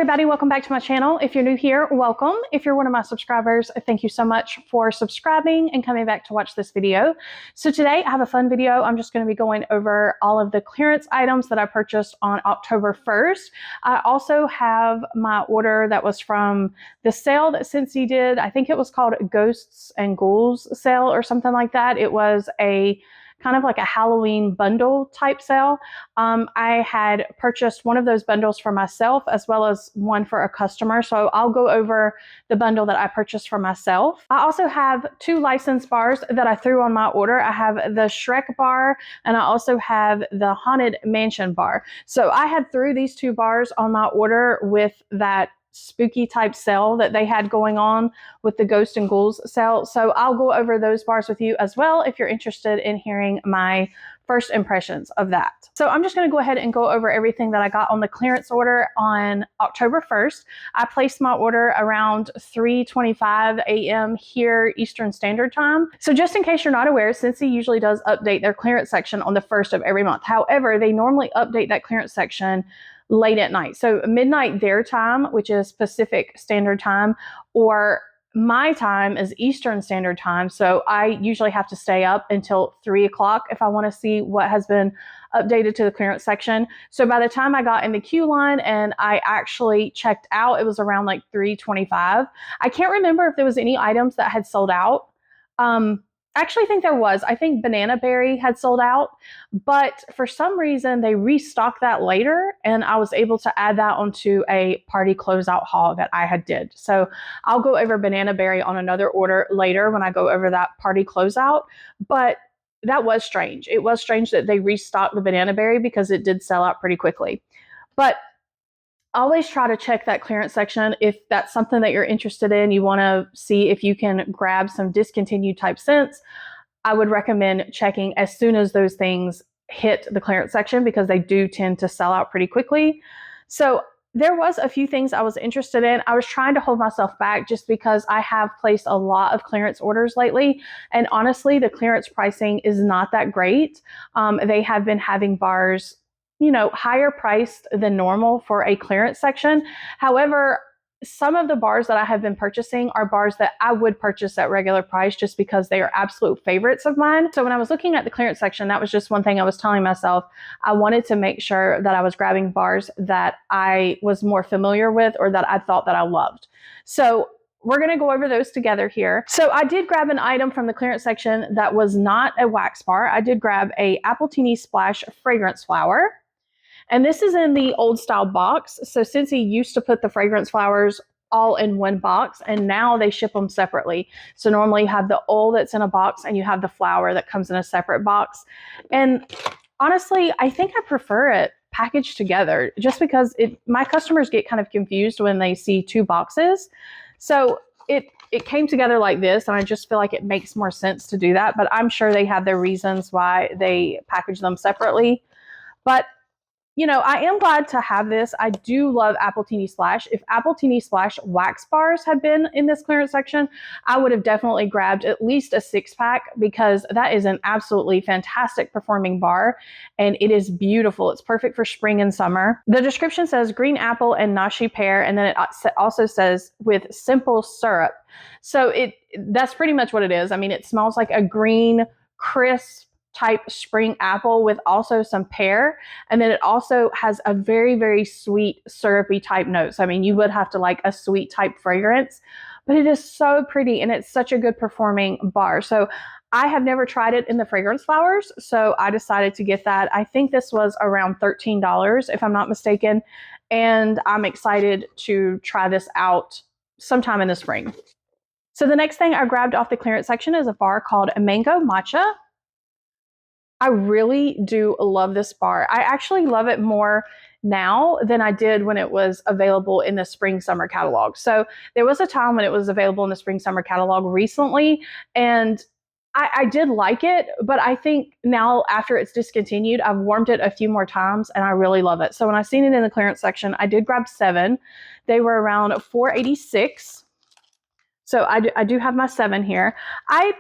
everybody, welcome back to my channel. If you're new here, welcome. If you're one of my subscribers, thank you so much for subscribing and coming back to watch this video. So today I have a fun video. I'm just going to be going over all of the clearance items that I purchased on October 1st. I also have my order that was from the sale that Scentsy did. I think it was called Ghosts and Ghouls sale or something like that. It was a kind of like a Halloween bundle type sale. I had purchased one of those bundles for myself as well as one for a customer. So I'll go over the bundle that I purchased for myself. I also have two licensed bars that I threw on my order. I have the Shrek bar and I also have the Haunted Mansion bar. So I had threw these two bars on my order with that spooky type sale that they had going on with the Ghost and Ghouls sale. So I'll go over those bars with you as well if you're interested in hearing my first impressions of that. So I'm just going to go ahead and go over everything that I got on the clearance order on October 1st. I placed my order around 3:25 a.m. here Eastern Standard Time. So just in case you're not aware, Scentsy usually does update their clearance section on the 1st of every month. However, they normally update that clearance section late at night. So midnight their time, which is Pacific Standard Time, or my time is Eastern Standard Time. So I usually have to stay up until 3 o'clock if I want to see what has been updated to the clearance section. So by the time I got in the queue line and I actually checked out, it was around like 3:25. I can't remember if there was any items that had sold out. Actually, I think there was. I think banana berry had sold out, but for some reason they restocked that later and I was able to add that onto a party closeout haul that I had did. So I'll go over banana berry on another order later when I go over that party closeout, but that was strange. It was strange that they restocked the banana berry because it did sell out pretty quickly. But always try to check that clearance section if that's something that you're interested in. You want to see if you can grab some discontinued type scents. I would recommend checking as soon as those things hit the clearance section because they do tend to sell out pretty quickly. So there was a few things I was interested in. I was trying to hold myself back just because I have placed a lot of clearance orders lately. And honestly, the clearance pricing is not that great. They have been having bars higher priced than normal for a clearance section. However, some of the bars that I have been purchasing are bars that I would purchase at regular price just because they are absolute favorites of mine. So when I was looking at the clearance section, that was just one thing I was telling myself. I wanted to make sure that I was grabbing bars that I was more familiar with or that I thought that I loved. So we're going to go over those together here. So I did grab an item from the clearance section that was not a wax bar. I did grab a Appletini Splash fragrance flower. And this is in the old style box. So Scentsy used to put the fragrance flowers all in one box and now they ship them separately. So normally you have the oil that's in a box and you have the flower that comes in a separate box. And honestly, I think I prefer it packaged together just because my customers get kind of confused when they see two boxes. So it came together like this and I just feel like it makes more sense to do that. But I'm sure they have their reasons why they package them separately. But I am glad to have this. I do love Appletini Splash. If Appletini Splash wax bars had been in this clearance section, I would have definitely grabbed at least a 6-pack because that is an absolutely fantastic performing bar and it is beautiful. It's perfect for spring and summer. The description says green apple and nashi pear, and then it also says with simple syrup. So that's pretty much what it is. I mean, it smells like a green, crisp type spring apple with also some pear, and then it also has a very, very sweet syrupy type notes. I mean, you would have to like a sweet type fragrance, but it is so pretty and it's such a good performing bar. So I have never tried it in the fragrance flowers, so I decided to get that. I think this was around $13 if I'm not mistaken, and I'm excited to try this out sometime in the spring. So the next thing I grabbed off the clearance section is a bar called Mango Matcha. I really do love this bar. I actually love it more now than I did when it was available in the spring summer catalog. So there was a time when it was available in the spring summer catalog recently, and I did like it, but I think now after it's discontinued, I've warmed it a few more times and I really love it. So when I seen it in the clearance section, I did grab 7. They were around $4.86. So I do have my 7 here. I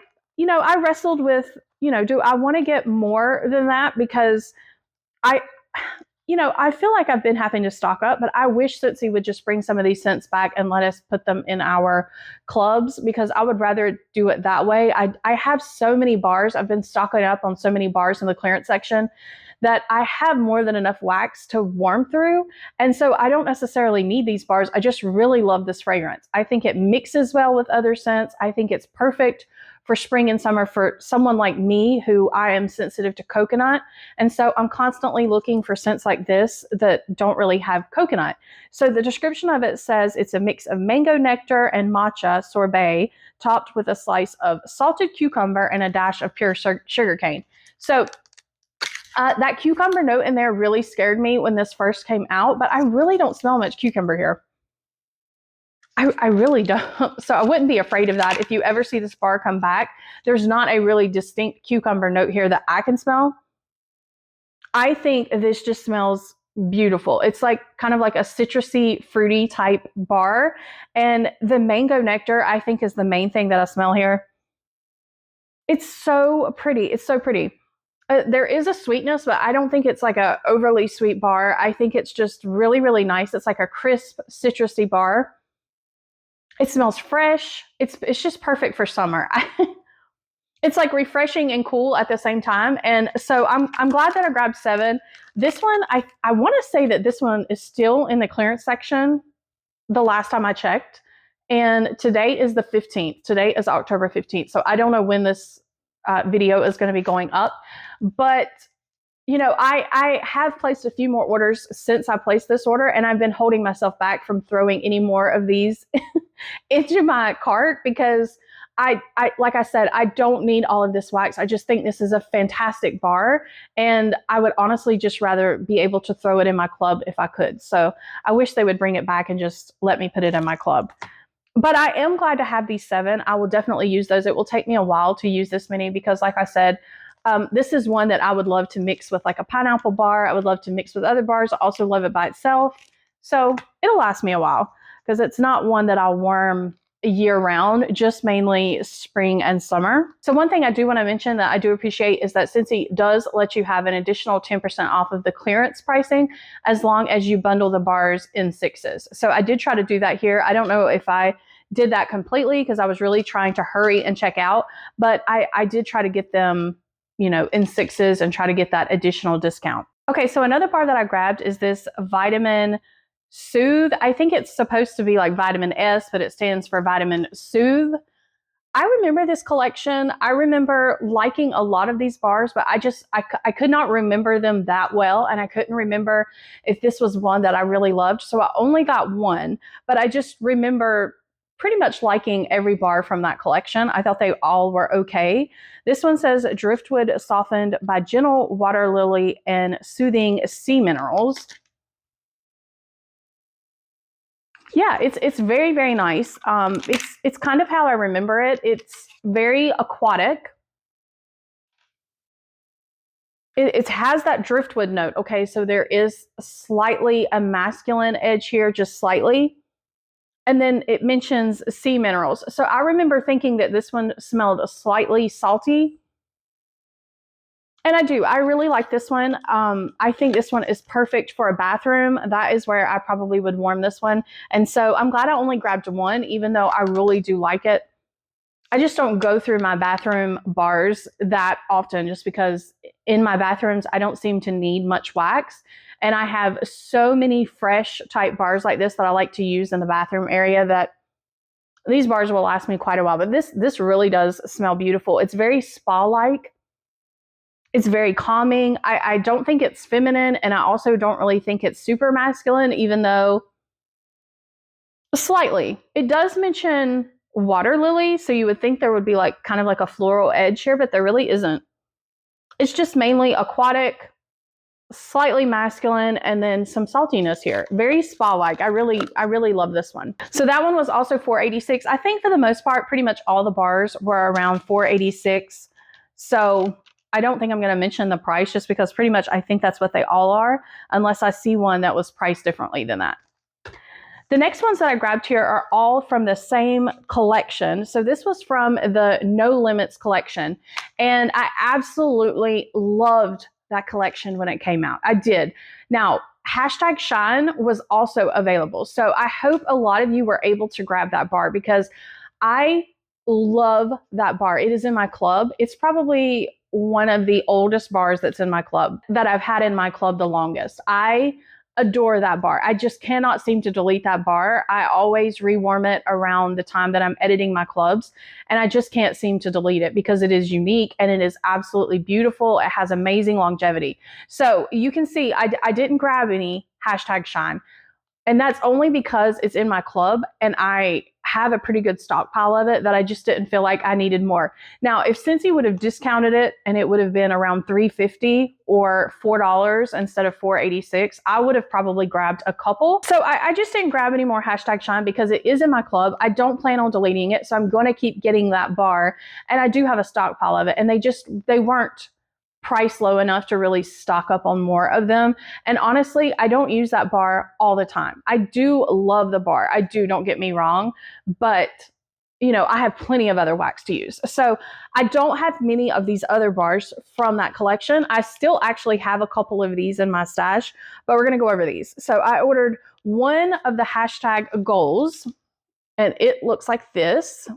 wrestled with, do I want to get more than that? Because you know, I feel like I've been having to stock up, but I wish Scentsy would just bring some of these scents back and let us put them in our clubs, because I would rather do it that way. I have so many bars. I've been stocking up on so many bars in the clearance section that I have more than enough wax to warm through. And so I don't necessarily need these bars. I just really love this fragrance. I think it mixes well with other scents. I think it's perfect for spring and summer for someone like me who I am sensitive to coconut. And so I'm constantly looking for scents like this that don't really have coconut. So the description of it says it's a mix of mango nectar and matcha sorbet topped with a slice of salted cucumber and a dash of pure sugar cane. So that cucumber note in there really scared me when this first came out, but I really don't smell much cucumber here. I really don't. So I wouldn't be afraid of that. If you ever see this bar come back, there's not a really distinct cucumber note here that I can smell. I think this just smells beautiful. It's like kind of like a citrusy, fruity type bar. And the mango nectar, I think, is the main thing that I smell here. It's so pretty. It's so pretty. There is a sweetness, but I don't think it's like a overly sweet bar. I think it's just really, really nice. It's like a crisp, citrusy bar. It smells fresh. It's just perfect for summer. It's like refreshing and cool at the same time. And so I'm glad that I grabbed 7. This one, I want to say that this one is still in the clearance section the last time I checked. And today is the 15th. Today is October 15th. So I don't know when this video is going to be going up. But you know, I have placed a few more orders since I placed this order, and I've been holding myself back from throwing any more of these into my cart because I like I said, I don't need all of this wax. I just think this is a fantastic bar, and I would honestly just rather be able to throw it in my club if I could. So I wish they would bring it back and just let me put it in my club. But I am glad to have these 7. I will definitely use those. It will take me a while to use this many because, like I said, this is one that I would love to mix with like a pineapple bar. I would love to mix with other bars. I also love it by itself. So it'll last me a while because it's not one that I'll warm year round, just mainly spring and summer. So one thing I do want to mention that I do appreciate is that Scentsy does let you have an additional 10% off of the clearance pricing as long as you bundle the bars in 6s. So I did try to do that here. I don't know if I did that completely because I was really trying to hurry and check out, but I did try to get them, you know, in 6s and try to get that additional discount. Okay, so another bar that I grabbed is this Vitamin Soothe. I think it's supposed to be like vitamin S, but it stands for Vitamin Soothe. I remember this collection. I remember liking a lot of these bars, but I could not remember them that well, and I couldn't remember if this was one that I really loved. So I only got one, but I just remember pretty much liking every bar from that collection. I thought they all were okay. This one says driftwood softened by gentle water lily and soothing sea minerals. Yeah, it's very, very nice. It's kind of how I remember it. It's very aquatic. It has that driftwood note. Okay, so there is slightly a masculine edge here, just slightly. And then it mentions sea minerals. So I remember thinking that this one smelled slightly salty. And I do. I really like this one. I think this one is perfect for a bathroom. That is where I probably would warm this one. And so I'm glad I only grabbed one, even though I really do like it. I just don't go through my bathroom bars that often just because in my bathrooms, I don't seem to need much wax. And I have so many fresh type bars like this that I like to use in the bathroom area that these bars will last me quite a while. But this really does smell beautiful. It's very spa-like. It's very calming. I don't think it's feminine, and I also don't really think it's super masculine, even though slightly. It does mention water lily, so you would think there would be like kind of like a floral edge here, but there really isn't. It's just mainly aquatic, slightly masculine, and then some saltiness here. Very spa-like. I really love this one. So that one was also $4.86. I think for the most part, pretty much all the bars were around $4.86. So I don't think I'm going to mention the price just because pretty much I think that's what they all are, unless I see one that was priced differently than that. The next ones that I grabbed here are all from the same collection. So this was from the No Limits collection, and I absolutely loved that collection when it came out. I did. Now, hashtag Shine was also available. So I hope a lot of you were able to grab that bar because I love that bar. It is in my club. It's probably one of the oldest bars that's in my club, that I've had in my club the longest. I adore that bar. I just cannot seem to delete that bar. I always rewarm it around the time that I'm editing my clubs, and I just can't seem to delete it because it is unique and it is absolutely beautiful. It has amazing longevity. So you can see I didn't grab any hashtag Shine. And that's only because it's in my club and I have a pretty good stockpile of it that I just didn't feel like I needed more. Now, if Scentsy would have discounted it and it would have been around $3.50 or $4 instead of $4.86, I would have probably grabbed a couple. So I just didn't grab any more hashtag Shine because it is in my club. I don't plan on deleting it, so I'm going to keep getting that bar. And I do have a stockpile of it, and they weren't price low enough to really stock up on more of them. And honestly, I don't use that bar all the time. I do love the bar. I do, don't get me wrong, but you know, I have plenty of other wax to use. So I don't have many of these other bars from that collection. I still actually have a couple of these in my stash, but we're going to go over these. So I ordered one of the hashtag Gouls, and it looks like this.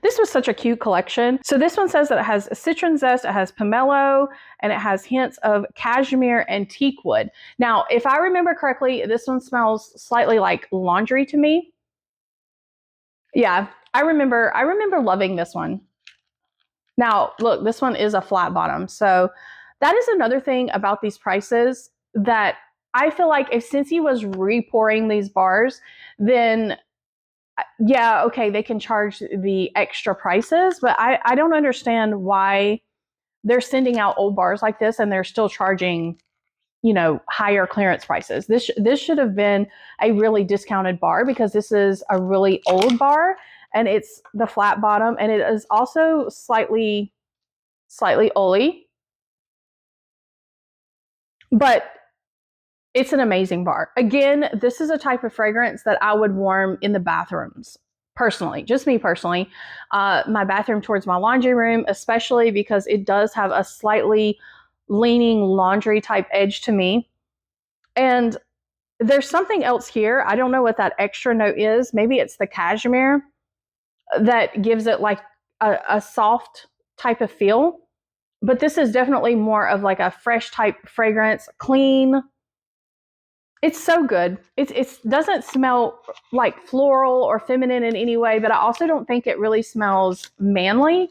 This was such a cute collection. So this one says that it has citron zest, it has pomelo, and it has hints of cashmere and teak wood. Now, if I remember correctly, this one smells slightly like laundry to me. Yeah, I remember loving this one. Now, look, this one is a flat bottom. So that is another thing about these prices that I feel like if Scentsy was repouring these bars, then yeah, okay, they can charge the extra prices, but I don't understand why they're sending out old bars like this and they're still charging, you know, higher clearance prices. This should have been a really discounted bar because this is a really old bar and it's the flat bottom and it is also slightly oily, but it's an amazing bar. Again, this is a type of fragrance that I would warm in the bathrooms. Personally, just me personally, my bathroom towards my laundry room, especially because it does have a slightly leaning laundry type edge to me. And there's something else here. I don't know what that extra note is. Maybe it's the cashmere that gives it like a soft type of feel. But this is definitely more of like a fresh type fragrance, clean. It's so good. It doesn't smell like floral or feminine in any way, but I also don't think it really smells manly.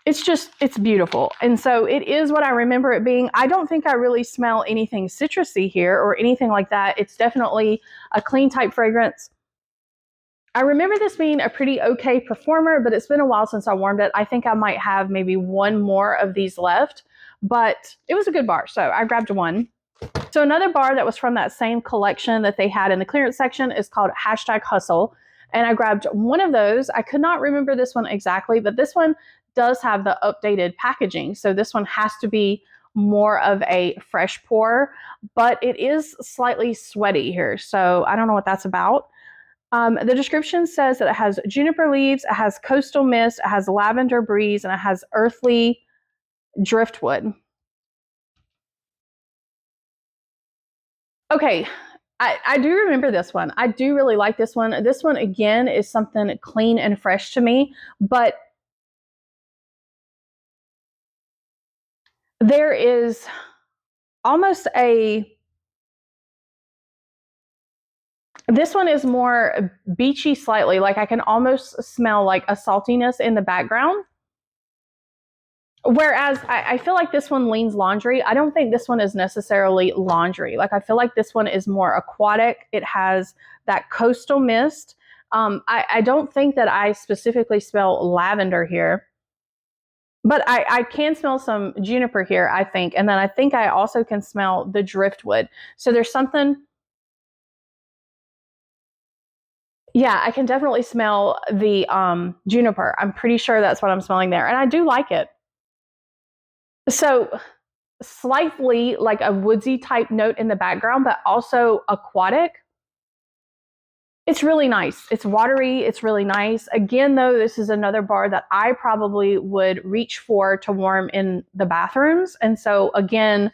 It's beautiful. And so it is what I remember it being. I don't think I really smell anything citrusy here or anything like that. It's definitely a clean type fragrance. I remember this being a pretty okay performer, but it's been a while since I warmed it. I think I might have maybe one more of these left, but it was a good bar. So I grabbed one. So another bar that was from that same collection that they had in the clearance section is called hashtag Hustle. And I grabbed one of those. I could not remember this one exactly, but this one does have the updated packaging. So this one has to be more of a fresh pour, but it is slightly sweaty here. So I don't know what that's about. The description says that it has juniper leaves, it has coastal mist, it has lavender breeze, and it has earthly driftwood. Okay, I do remember this one. I do really like this one. This one, again, is something clean and fresh to me, but there is almost this one is more beachy slightly. Like I can almost smell like a saltiness in the background. Whereas I feel like this one leans laundry. I don't think this one is necessarily laundry. Like I feel like this one is more aquatic. It has that coastal mist. I don't think that I specifically smell lavender here, but I can smell some juniper here, I think. And then I think I also can smell the driftwood. So there's something. Yeah, I can definitely smell the juniper. I'm pretty sure that's what I'm smelling there. And I do like it. So slightly like a woodsy type note in the background, but also aquatic. It's really nice. It's watery. It's really nice. Again, though, this is another bar that I probably would reach for to warm in the bathrooms. And so again,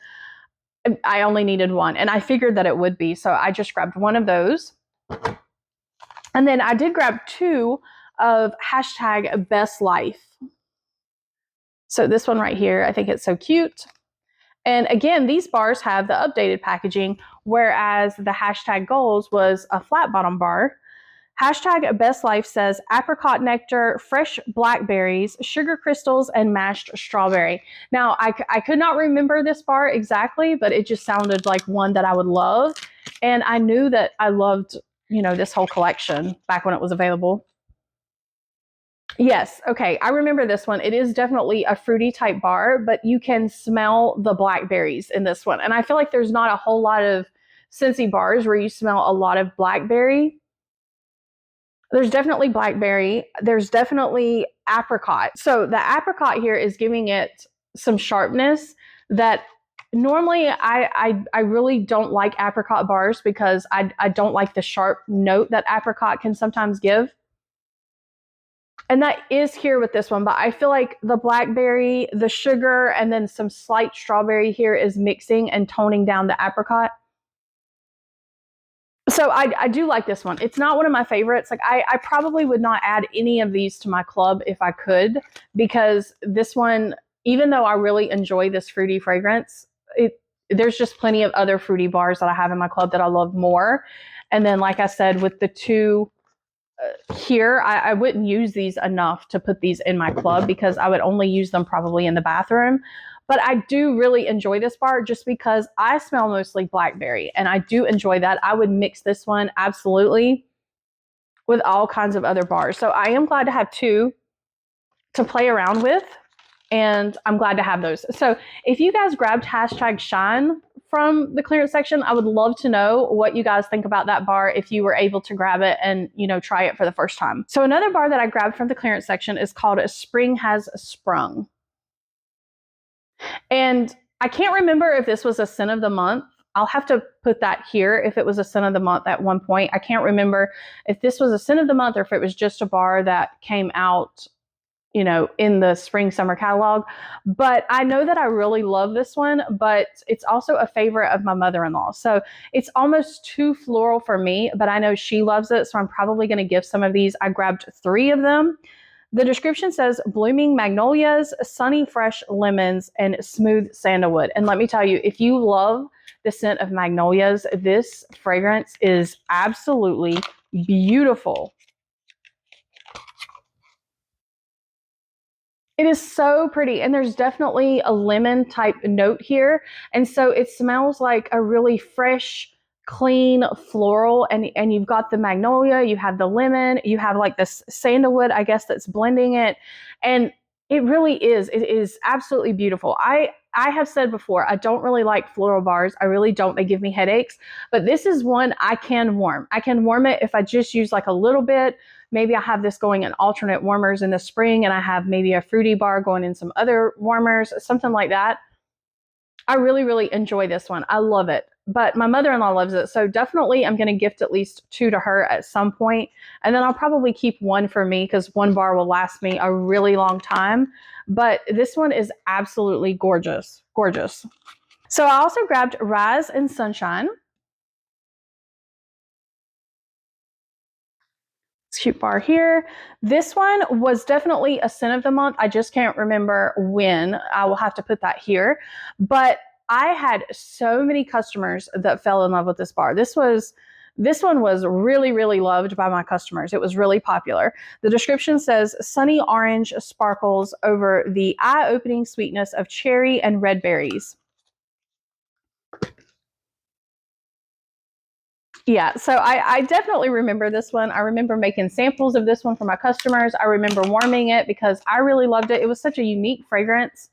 I only needed one, and I figured that it would be. So I just grabbed one of those. And then I did grab two of hashtag Best Life. So this one right here, I think it's so cute. And again, these bars have the updated packaging, whereas the hashtag Gouls was a flat bottom bar. Hashtag Best Life says apricot nectar, fresh blackberries, sugar crystals, and mashed strawberry. Now, I could not remember this bar exactly, but it just sounded like one that I would love. And I knew that I loved, you know, this whole collection back when it was available. Yes, okay, I remember this one. It is definitely a fruity type bar, but you can smell the blackberries in this one. And I feel like there's not a whole lot of Scentsy bars where you smell a lot of blackberry. There's definitely blackberry. There's definitely apricot. So the apricot here is giving it some sharpness that normally I really don't like apricot bars because I don't like the sharp note that apricot can sometimes give. And that is here with this one, but I feel like the blackberry, the sugar, and then some slight strawberry here is mixing and toning down the apricot. So I do like this one. It's not one of my favorites. Like I probably would not add any of these to my club if I could, because this one, even though I really enjoy this fruity fragrance, there's just plenty of other fruity bars that I have in my club that I love more. And then, like I said, with the two here, I wouldn't use these enough to put these in my club because I would only use them probably in the bathroom. But I do really enjoy this bar just because I smell mostly blackberry and I do enjoy that. I would mix this one absolutely with all kinds of other bars. So I am glad to have two to play around with, and I'm glad to have those. So if you guys grabbed hashtag Shine from the clearance section, I would love to know what you guys think about that bar if you were able to grab it and, you know, try it for the first time. So another bar that I grabbed from the clearance section is called Spring Has Sprung. And I can't remember if this was a scent of the month. I'll have to put that here if it was a scent of the month at one point. I can't remember if this was a scent of the month or if it was just a bar that came out, you know, in the spring summer catalog. But I know that I really love this one, but it's also a favorite of my mother-in-law. So it's almost too floral for me, but I know she loves it. So I'm probably going to give some of these. I grabbed 3 of them. The description says blooming magnolias, sunny fresh lemons, and smooth sandalwood. And let me tell you, if you love the scent of magnolias, this fragrance is absolutely beautiful. It is so pretty, and there's definitely a lemon type note here. And so it smells like a really fresh, clean floral, and you've got the magnolia, you have the lemon, you have like this sandalwood, I guess, that's blending it. And it really is. It is absolutely beautiful. I have said before, I don't really like floral bars. I really don't. They give me headaches. But this is one I can warm. I can warm it if I just use like a little bit. Maybe I have this going in alternate warmers in the spring, and I have maybe a fruity bar going in some other warmers, something like that. I really, really enjoy this one. I love it. But my mother-in-law loves it. So definitely I'm going to gift at least 2 to her at some point. And then I'll probably keep 1 for me because 1 bar will last me a really long time. But this one is absolutely gorgeous. Gorgeous. So I also grabbed Rise and Sunshine. Cute bar here. This one was definitely a scent of the month. I just can't remember when. I will have to put that here. But I had so many customers that fell in love with this bar. This one was really, really loved by my customers. It was really popular. The description says sunny orange sparkles over the eye-opening sweetness of cherry and red berries. Yeah, so I definitely remember this one. I remember making samples of this one for my customers. I remember warming it because I really loved it. It was such a unique fragrance.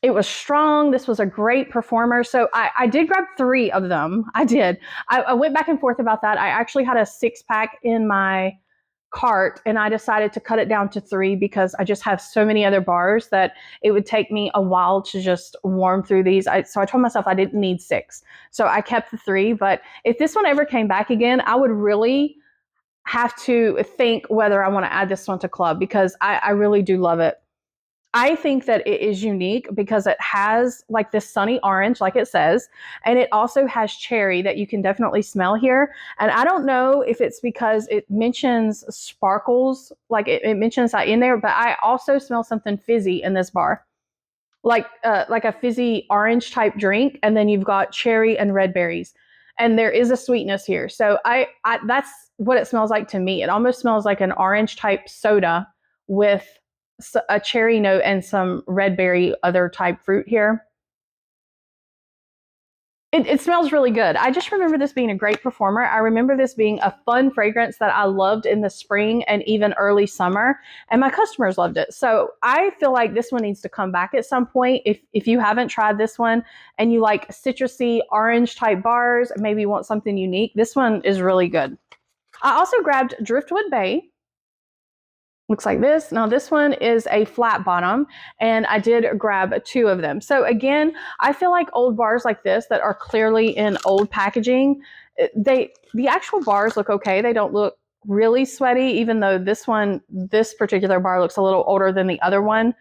It was strong. This was a great performer. So I did grab 3 of them. I did. I went back and forth about that. I actually had a 6-pack in my cart, and I decided to cut it down to 3 because I just have so many other bars that it would take me a while to just warm through these. So I told myself I didn't need 6. So I kept the 3. But if this one ever came back again, I would really have to think whether I want to add this one to club because I really do love it. I think that it is unique because it has like this sunny orange, like it says, and it also has cherry that you can definitely smell here. And I don't know if it's because it mentions sparkles, like it mentions that in there, but I also smell something fizzy in this bar, like a fizzy orange type drink, and then you've got cherry and red berries, and there is a sweetness here. So I that's what it smells like to me. It almost smells like an orange type soda with a cherry note and some red berry other type fruit here. It smells really good. I just remember this being a great performer. I remember this being a fun fragrance that I loved in the spring and even early summer, and my customers loved it. So I feel like this one needs to come back at some point. If you haven't tried this one and you like citrusy orange type bars, maybe you want something unique, this one is really good. I also grabbed Driftwood Bay. Looks like this. Now this one is a flat bottom, and I did grab 2 of them. So again, I feel like old bars like this that are clearly in old packaging, the actual bars look okay. They don't look really sweaty, even though this particular bar looks a little older than the other one.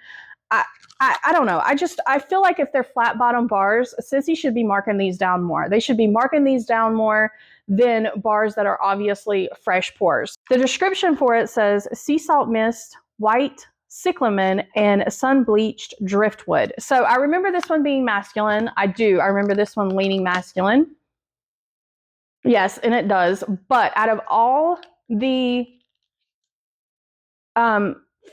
I don't know. I feel like if they're flat bottom bars, Scentsy should be marking these down more. They should be marking these down more than bars that are obviously fresh pours. The description for it says sea salt mist, white cyclamen, and sun bleached driftwood. So I remember this one being masculine. I remember this one leaning masculine. Yes, and it does. But out of all the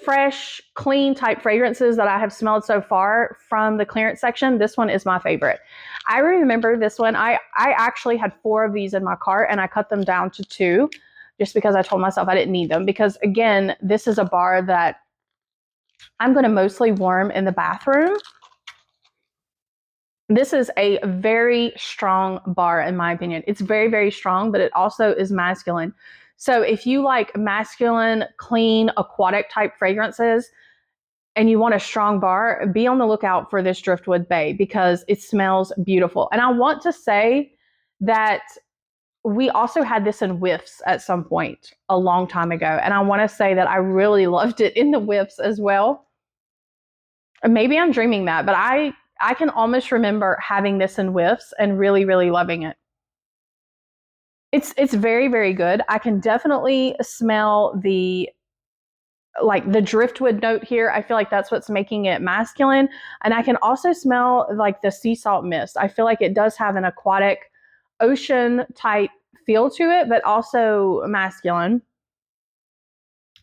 fresh, clean type fragrances that I have smelled so far from the clearance section, this one is my favorite. I remember this one. I actually had 4 of these in my cart, and I cut them down to 2 just because I told myself I didn't need them. Because again, this is a bar that I'm going to mostly warm in the bathroom. This is a very strong bar in my opinion. It's very, very strong, but it also is masculine. So if you like masculine, clean, aquatic type fragrances and you want a strong bar, be on the lookout for this Driftwood Bay because it smells beautiful. And I want to say that we also had this in whiffs at some point a long time ago. And I want to say that I really loved it in the whiffs as well. Maybe I'm dreaming that, but I can almost remember having this in whiffs and really, really loving it. It's very, very good. I can definitely smell the driftwood note here. I feel like that's what's making it masculine. And I can also smell like the sea salt mist. I feel like it does have an aquatic ocean type feel to it, but also masculine.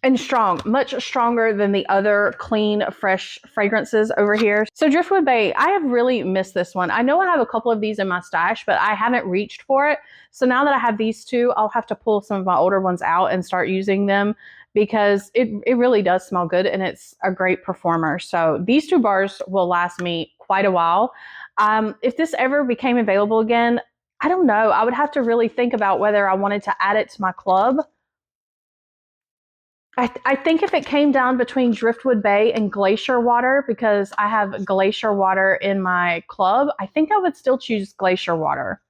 And strong, much stronger than the other clean, fresh fragrances over here. So Driftwood Bay, I have really missed this one. I know I have a couple of these in my stash, but I haven't reached for it. So now that I have these 2, I'll have to pull some of my older ones out and start using them because it really does smell good and it's a great performer. So these 2 bars will last me quite a while. If this ever became available again, I don't know. I would have to really think about whether I wanted to add it to my club. I think if it came down between Driftwood Bay and Glacier Water, because I have Glacier Water in my club, I think I would still choose Glacier Water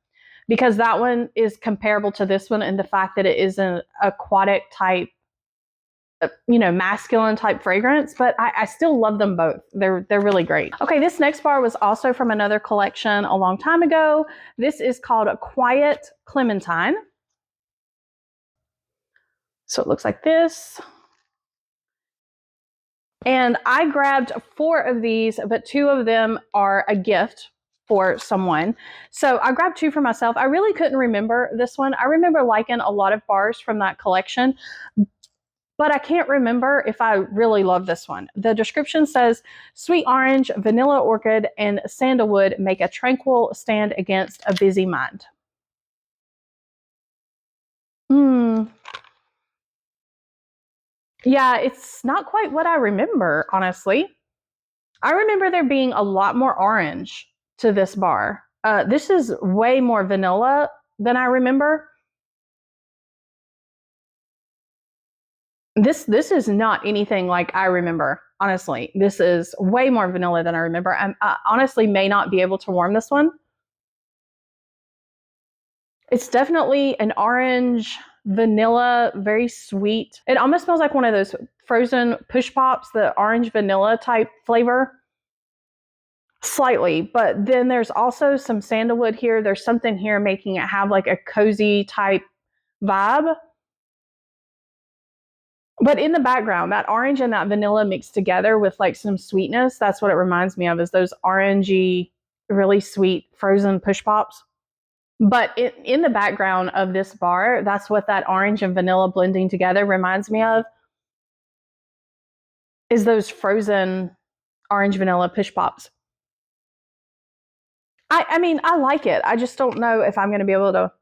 because that one is comparable to this one in the fact that it is an aquatic type, masculine type fragrance, but I still love them both. They're really great. Okay, this next bar was also from another collection a long time ago. This is called Quiet Clementine. So it looks like this. And I grabbed 4 of these, but 2 of them are a gift for someone. So I grabbed 2 for myself. I really couldn't remember this one. I remember liking a lot of bars from that collection, but I can't remember if I really love this one. The description says, sweet orange, vanilla orchid, and sandalwood make a tranquil stand against a busy mind. Yeah, it's not quite what I remember, honestly. I remember there being a lot more orange to this bar. This is way more vanilla than I remember. This is not anything like I remember. Honestly, this is way more vanilla than I remember. I honestly may not be able to warm this one. It's definitely an orange, vanilla, very sweet. It almost smells like one of those frozen push pops, the orange vanilla type flavor. Slightly, but then there's also some sandalwood here. There's something here making it have like a cozy type vibe. But in the background, that orange and that vanilla mixed together with like some sweetness, that's what it reminds me of, is those orangey, really sweet frozen push pops. But in the background of this bar, that's what that orange and vanilla blending together reminds me of, is those frozen orange vanilla push pops. I mean, I like it. I just don't know if I'm going to be able to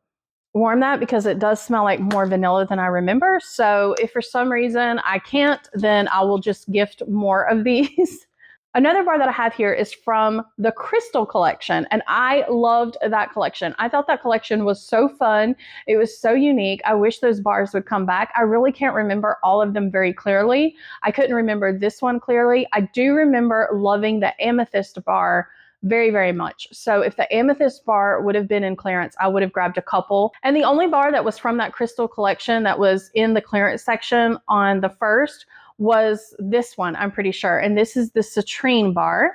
warm that because it does smell like more vanilla than I remember. So if for some reason I can't, then I will just gift more of these. Another bar that I have here is from the Crystal collection, and I loved that collection. I thought that collection was so fun. It was so unique. I wish those bars would come back. I really can't remember all of them very clearly. I couldn't remember this one clearly. I do remember loving the Amethyst bar very, very much. So if the Amethyst bar would have been in clearance, I would have grabbed a couple. And the only bar that was from that Crystal collection that was in the clearance section on the first was this one, I'm pretty sure. And this is the Citrine bar.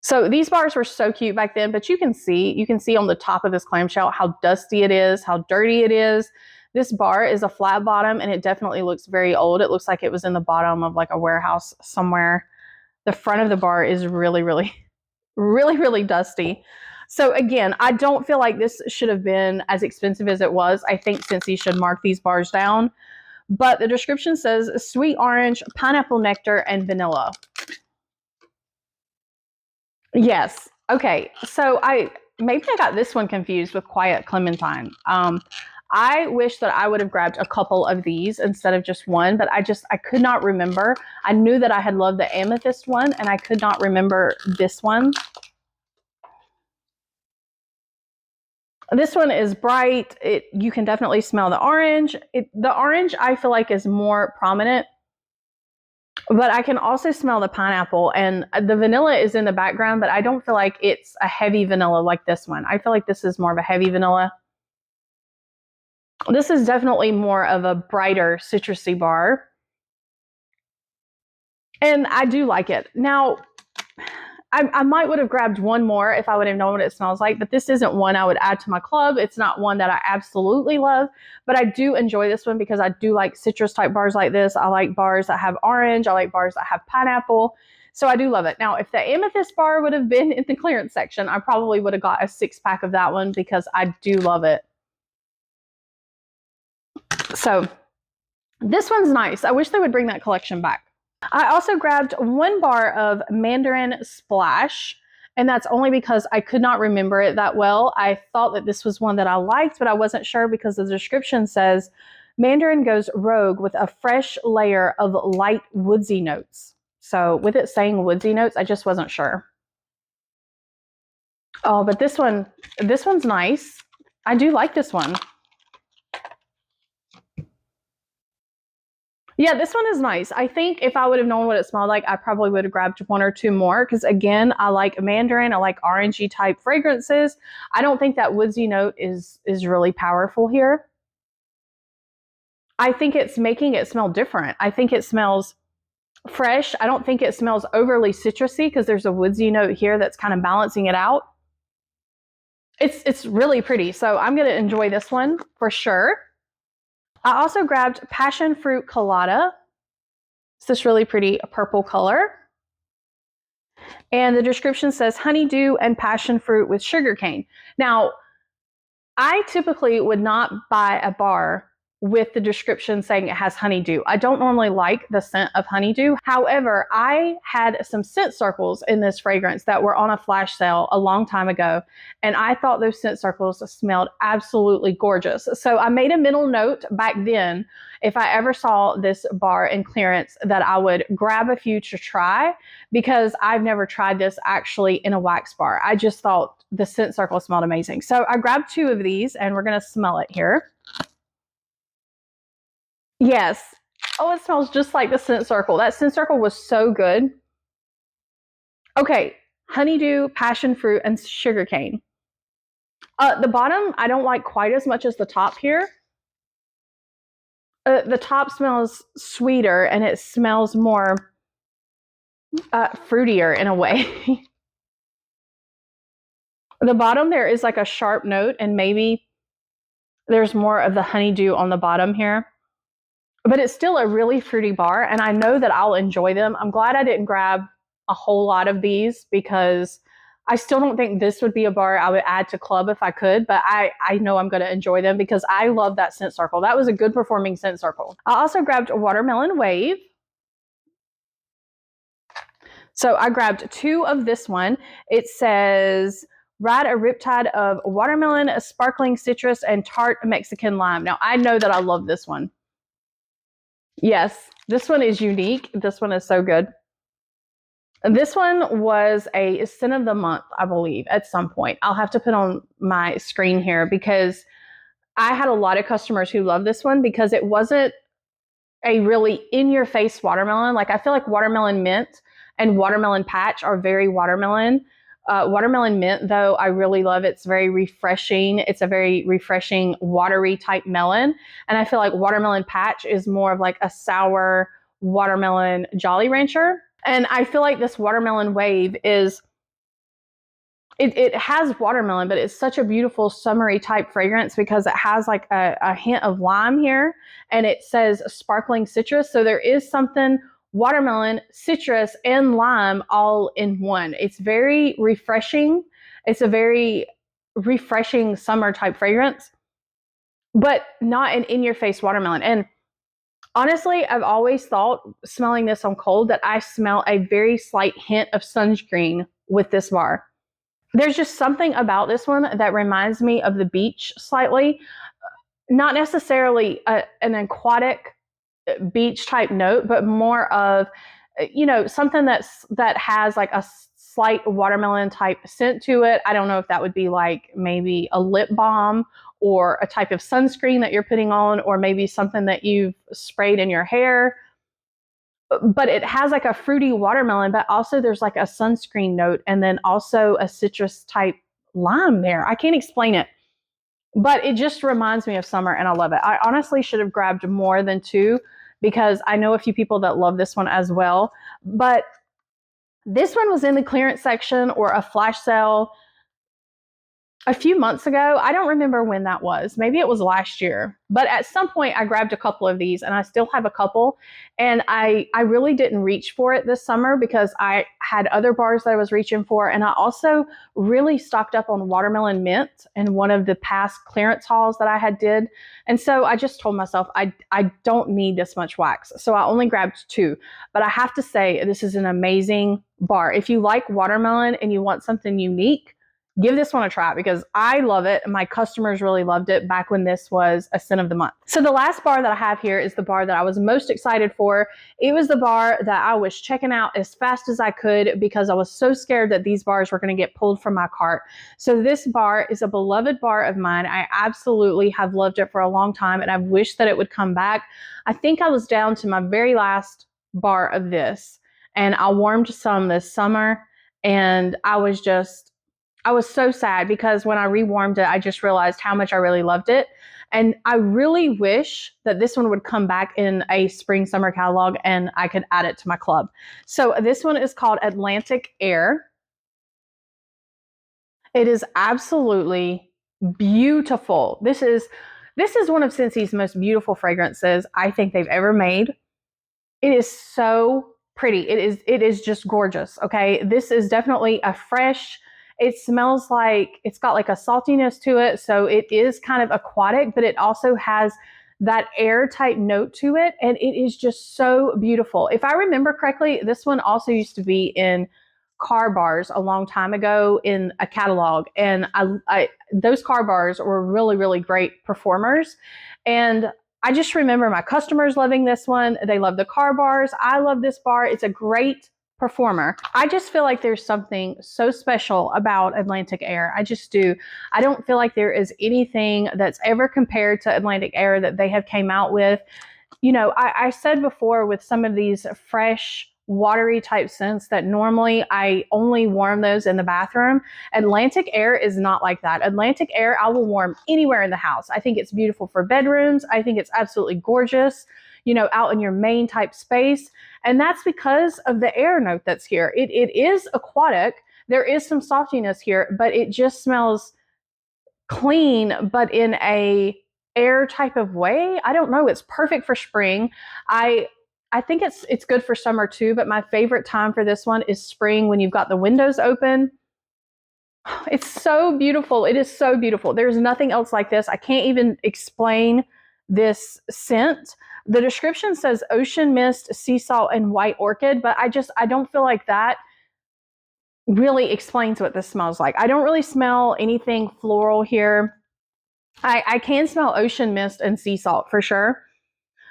So these bars were so cute back then, but you can see on the top of this clamshell how dusty it is, how dirty it is. This bar is a flat bottom and it definitely looks very old. It looks like it was in the bottom of like a warehouse somewhere. The front of the bar is really, really, really, really dusty. So again, I don't feel like this should have been as expensive as it was. I think Scentsy should mark these bars down. But the description says sweet orange, pineapple nectar, and vanilla. Yes. Okay. So maybe I got this one confused with Quiet Clementine. I wish that I would have grabbed a couple of these instead of just one, but I could not remember. I knew that I had loved the Amethyst one, and I could not remember this one. This one is bright. You can definitely smell the orange. The orange I feel like is more prominent, but I can also smell the pineapple, and the vanilla is in the background, but I don't feel like it's a heavy vanilla like this one. I feel like this is more of a heavy vanilla. This is definitely more of a brighter citrusy bar. And I do like it. Now, I might would have grabbed one more if I would have known what it smells like, but this isn't one I would add to my club. It's not one that I absolutely love, but I do enjoy this one because I do like citrus type bars like this. I like bars that have orange. I like bars that have pineapple. So I do love it. Now, if the Amethyst bar would have been in the clearance section, I probably would have got a 6-pack of that one because I do love it. So this one's nice. I wish they would bring that collection back. I also grabbed one bar of Mandarin Splash, and that's only because I could not remember it that well. I thought that this was one that I liked, but I wasn't sure because the description says Mandarin goes rogue with a fresh layer of light woodsy notes. So with it saying woodsy notes, I just wasn't sure. Oh, but this one's nice. I do like this one. Yeah, this one is nice. I think if I would have known what it smelled like, I probably would have grabbed one or two more because, again, I like mandarin. I like orangey type fragrances. I don't think that woodsy note is really powerful here. I think it's making it smell different. I think it smells fresh. I don't think it smells overly citrusy because there's a woodsy note here that's kind of balancing it out. It's really pretty. So I'm going to enjoy this one for sure. I also grabbed Passion Fruit Colada. It's this really pretty purple color. And the description says honeydew and passion fruit with sugarcane. Now, I typically would not buy a bar with the description saying it has honeydew. I don't normally like the scent of honeydew. However, I had some scent circles in this fragrance that were on a flash sale a long time ago, and I thought those scent circles smelled absolutely gorgeous. So I made a mental note back then, if I ever saw this bar in clearance, that I would grab a few to try because I've never tried this actually in a wax bar. I just thought the scent circle smelled amazing. So I grabbed 2 of these and we're going to smell it here. Yes. Oh, it smells just like the Scent Circle. That Scent Circle was so good. Okay, honeydew, passion fruit, and sugarcane. The bottom, I don't like quite as much as the top here. The top smells sweeter and it smells more fruitier in a way. The bottom there is like a sharp note, and maybe there's more of the honeydew on the bottom here. But it's still a really fruity bar, and I know that I'll enjoy them. I'm glad I didn't grab a whole lot of these because I still don't think this would be a bar I would add to club if I could, but I know I'm going to enjoy them because I love that scent circle. That was a good performing scent circle. I also grabbed a watermelon wave. So I grabbed 2 of this one. It says, ride a riptide of watermelon, sparkling citrus, and tart Mexican lime. Now, I know that I love this one. Yes, this one is unique. This one is so good. This one was a scent of the month, I believe, at some point. I'll have to put on my screen here because I had a lot of customers who loved this one because it wasn't a really in-your-face watermelon. Like, I feel like watermelon mint and watermelon patch are very watermelon. Watermelon mint, though, I really love. It's very refreshing. It's a very refreshing, watery type melon. And I feel like watermelon patch is more of like a sour watermelon Jolly Rancher. And I feel like this watermelon wave is, it has watermelon, but it's such a beautiful summery type fragrance because it has like a hint of lime here, and it says sparkling citrus. So there is something watermelon, citrus, and lime all in one. It's very refreshing. It's a very refreshing summer type fragrance, but not an in-your-face watermelon. And honestly, I've always thought, smelling this on cold, that I smell a very slight hint of sunscreen with this bar. There's just something about this one that reminds me of the beach slightly. Not necessarily an aquatic beach type note, but more of, something that has like a slight watermelon type scent to it. I don't know if that would be like maybe a lip balm or a type of sunscreen that you're putting on, or maybe something that you've sprayed in your hair. But it has like a fruity watermelon, but also there's like a sunscreen note, and then also a citrus type lime there. I can't explain it, but it just reminds me of summer, and I love it. I honestly should have grabbed more than 2 because I know a few people that love this one as well. But this one was in the clearance section or a flash sale a few months ago. I don't remember when that was. Maybe it was last year. But at some point, I grabbed a couple of these, and I still have a couple. And I really didn't reach for it this summer because I had other bars that I was reaching for. And I also really stocked up on watermelon mint in one of the past clearance hauls that I had did. And so I just told myself, I don't need this much wax. So I only grabbed 2. But I have to say, this is an amazing bar. If you like watermelon and you want something unique, give this one a try because I love it. My customers really loved it back when this was a scent of the month. So the last bar that I have here is the bar that I was most excited for. It was the bar that I was checking out as fast as I could because I was so scared that these bars were going to get pulled from my cart. So this bar is a beloved bar of mine. I absolutely have loved it for a long time, and I wish that it would come back. I think I was down to my very last bar of this, and I warmed some this summer, and I was so sad because when I rewarmed it, I just realized how much I really loved it. And I really wish that this one would come back in a spring summer catalog and I could add it to my club. So this one is called Atlantic Air. It is absolutely beautiful. This is one of Scentsy's most beautiful fragrances I think they've ever made. It is so pretty. It is just gorgeous. Okay. This is definitely a fresh, it smells like it's got like a saltiness to it. So it is kind of aquatic, but it also has that air type note to it. And it is just so beautiful. If I remember correctly, this one also used to be in car bars a long time ago in a catalog. And those car bars were really, really great performers. And I just remember my customers loving this one. They love the car bars. I love this bar. It's a great performer. I just feel like there's something so special about Atlantic Air. I just do. I don't feel like there is anything that's ever compared to Atlantic Air that they have came out with. you know, I said before with some of these fresh, watery type scents that normally I only warm those in the bathroom. Atlantic Air is not like that. Atlantic Air, I will warm anywhere in the house. I think it's beautiful for bedrooms. I think it's absolutely gorgeous, you know, out in your main type space. And that's because of the air note that's here. It is aquatic. There is some saltiness here, but it just smells clean, but in a air type of way. I don't know. It's perfect for spring. I think it's good for summer too, but my favorite time for this one is spring when you've got the windows open. It's so beautiful. It is so beautiful. There's nothing else like this. I can't even explain this scent. The description says ocean mist, sea salt, and white orchid, but I don't feel like that really explains what this smells like. I don't really smell anything floral here. I can smell ocean mist and sea salt for sure,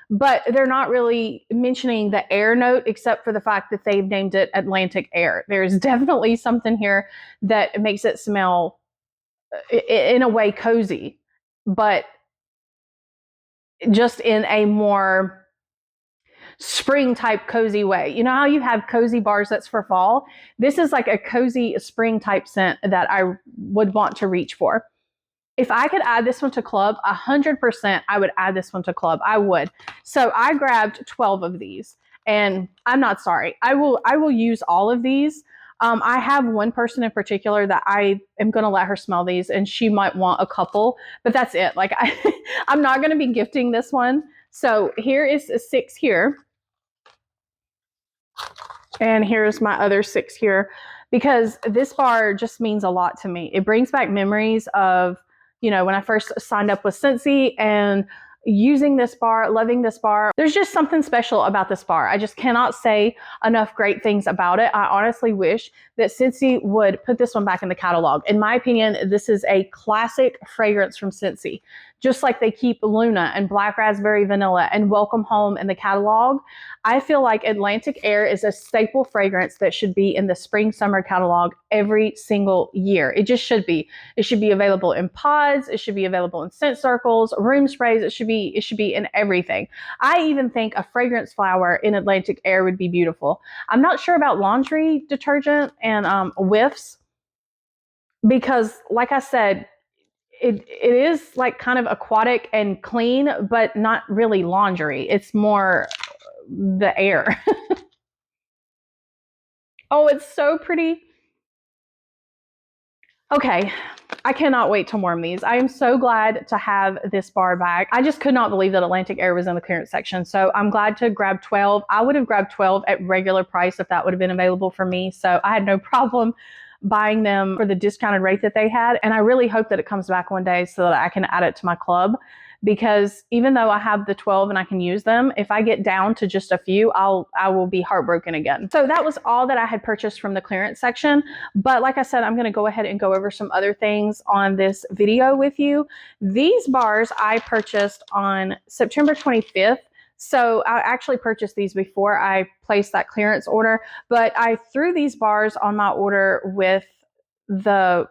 but they're not really mentioning the air note except for the fact that they've named it Atlantic Air. There's definitely something here that makes it smell in a way cozy, but just in a more spring type cozy way. You know how you have cozy bars that's for fall? This is like a cozy spring type scent that I would want to reach for. If I could add this one to club, 100% I would add this one to club. I would. So I grabbed 12 of these, and I'm not sorry. I will use all of these. I have one person in particular that I am going to let her smell these, and she might want a couple, but that's it. Like I'm not going to be gifting this one. So here is 6 here. And here's my other 6 here, because this bar just means a lot to me. It brings back memories of, you know, when I first signed up with Scentsy and using this bar, loving this bar. There's just something special about this bar. I just cannot say enough great things about it. I honestly wish that Scentsy would put this one back in the catalog. In my opinion, this is a classic fragrance from Scentsy. Just like they keep Luna and Black Raspberry Vanilla and Welcome Home in the catalog, I feel like Atlantic Air is a staple fragrance that should be in the spring summer catalog every single year. It just should be. It should be available in pods. It should be available in scent circles, room sprays. It should be in everything. I even think a fragrance flower in Atlantic Air would be beautiful. I'm not sure about laundry detergent and whiffs, because like I said, it is like kind of aquatic and clean, but not really laundry. It's more the air. Oh, it's so pretty. Okay, I cannot wait to warm these. I am so glad to have this bar back. I just could not believe that Atlantic Air was in the clearance section, so I'm glad to grab 12. I would have grabbed 12 at regular price if that would have been available for me, so I had no problem buying them for the discounted rate that they had. And I really hope that it comes back one day so that I can add it to my club, because even though I have the 12 and I can use them, if I get down to just a few, I will be heartbroken again. So that was all that I had purchased from the clearance section. But like I said, I'm going to go ahead and go over some other things on this video with you. These bars I purchased on September 25th. So I actually purchased these before I placed that clearance order, but I threw these bars on my order with the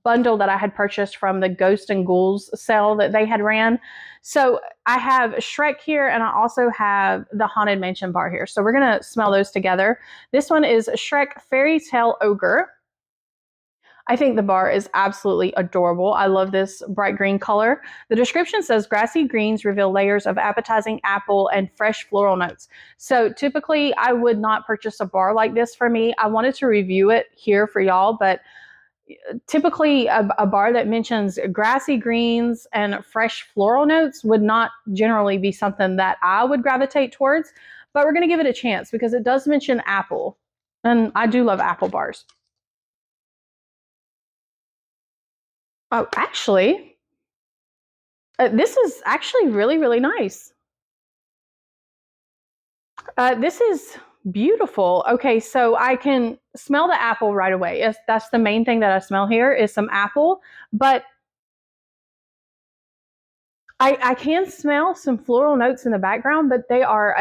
bundle that I had purchased from the Ghost and Ghouls sale that they had ran. So I have Shrek here, and I also have the Haunted Mansion bar here. So we're going to smell those together. This one is Shrek Fairy Tale Ogre. I think the bar is absolutely adorable. I love this bright green color. The description says grassy greens reveal layers of appetizing apple and fresh floral notes. So typically I would not purchase a bar like this for me. I wanted to review it here for y'all, but typically a bar that mentions grassy greens and fresh floral notes would not generally be something that I would gravitate towards, but we're going to give it a chance because it does mention apple, and I do love apple bars. Oh, actually, this is actually really, really nice. This is beautiful. Okay, so I can smell the apple right away. Yes, that's the main thing that I smell here is some apple, but I can smell some floral notes in the background, but they are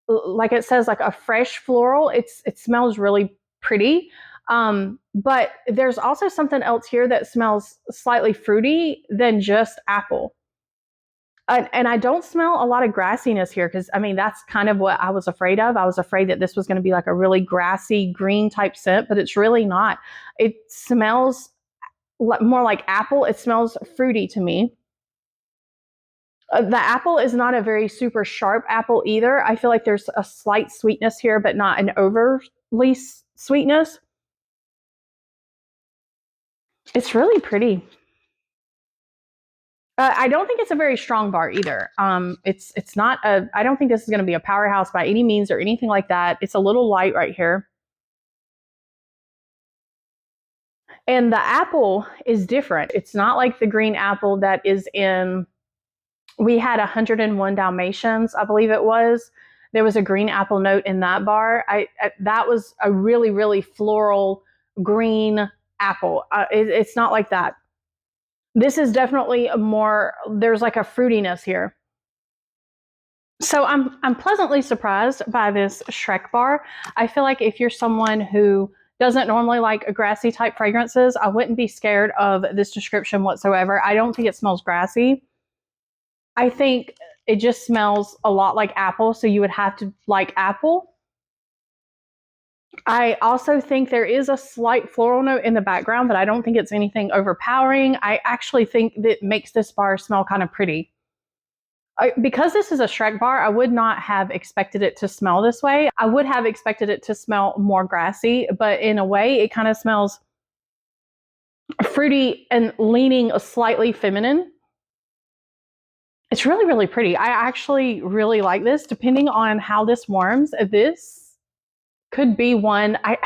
like it says, like a fresh floral. It smells really pretty. But there's also something else here that smells slightly fruity than just apple. And I don't smell a lot of grassiness here because, I mean, that's kind of what I was afraid of. I was afraid that this was going to be like a really grassy green type scent, but it's really not. It smells more like apple. It smells fruity to me. The apple is not a very super sharp apple either. I feel like there's a slight sweetness here, but not an overly sweetness. It's really pretty. I don't think it's a very strong bar either. It's not a. I don't think this is going to be a powerhouse by any means or anything like that. It's a little light right here, and the apple is different. It's not like the green apple that is in. We had 101 Dalmatians, I believe it was. There was a green apple note in that bar. That was a really, really floral green apple. It's not like that. This is definitely a more, there's like a fruitiness here. So I'm pleasantly surprised by this Shrek bar. I feel like if you're someone who doesn't normally like grassy type fragrances, I wouldn't be scared of this description whatsoever. I don't think it smells grassy. I think it just smells a lot like apple, so you would have to like apple. I also think there is a slight floral note in the background, but I don't think it's anything overpowering. I actually think that makes this bar smell kind of pretty. Because this is a Shrek bar, I would not have expected it to smell this way. I would have expected it to smell more grassy, but in a way, it kind of smells fruity and leaning slightly feminine. It's really, really pretty. I actually really like this. Depending on how this warms, this could be one. I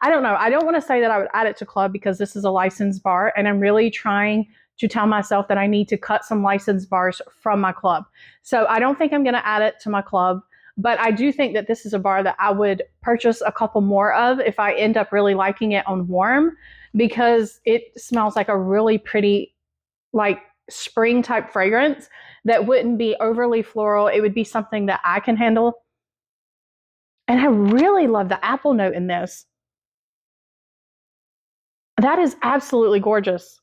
don't know. I don't want to say that I would add it to club because this is a licensed bar, and I'm really trying to tell myself that I need to cut some licensed bars from my club. So I don't think I'm going to add it to my club, but I do think that this is a bar that I would purchase a couple more of if I end up really liking it on warm, because it smells like a really pretty, like spring type fragrance that wouldn't be overly floral. It would be something that I can handle. And I really love the apple note in this. That is absolutely gorgeous.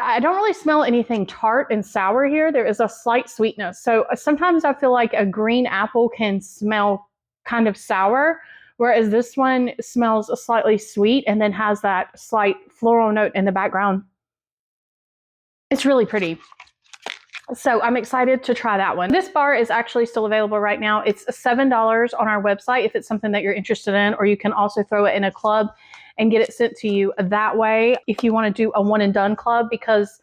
I don't really smell anything tart and sour here. There is a slight sweetness. So sometimes I feel like a green apple can smell kind of sour, whereas this one smells slightly sweet and then has that slight floral note in the background. It's really pretty. So I'm excited to try that one. This bar is actually still available right now. It's $7 on our website if it's something that you're interested in, or you can also throw it in a club and get it sent to you that way if you want to do a one and done club, because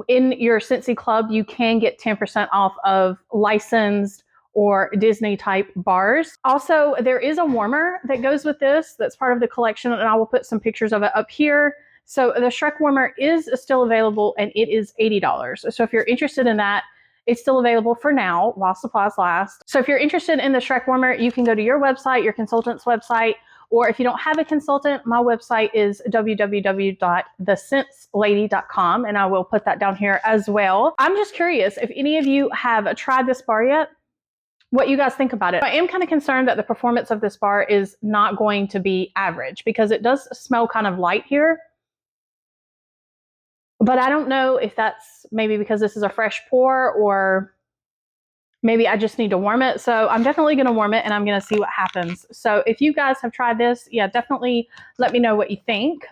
in your Scentsy Club, you can get 10% off of licensed or Disney type bars. Also, there is a warmer that goes with this that's part of the collection, and I will put some pictures of it up here. So the Shrek warmer is still available, and it is $80. So if you're interested in that, it's still available for now while supplies last. So if you're interested in the Shrek warmer, you can go to your website, your consultant's website, or if you don't have a consultant, my website is www.thescentslady.com, and I will put that down here as well. I'm just curious if any of you have tried this bar yet, what you guys think about it. I am kind of concerned that the performance of this bar is not going to be average because it does smell kind of light here. But I don't know if that's maybe because this is a fresh pour, or maybe I just need to warm it. So I'm definitely going to warm it, and I'm going to see what happens. So if you guys have tried this, yeah, definitely let me know what you think.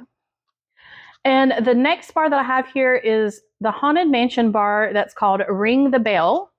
And the next bar that I have here is the Haunted Mansion bar that's called Ring the Bell.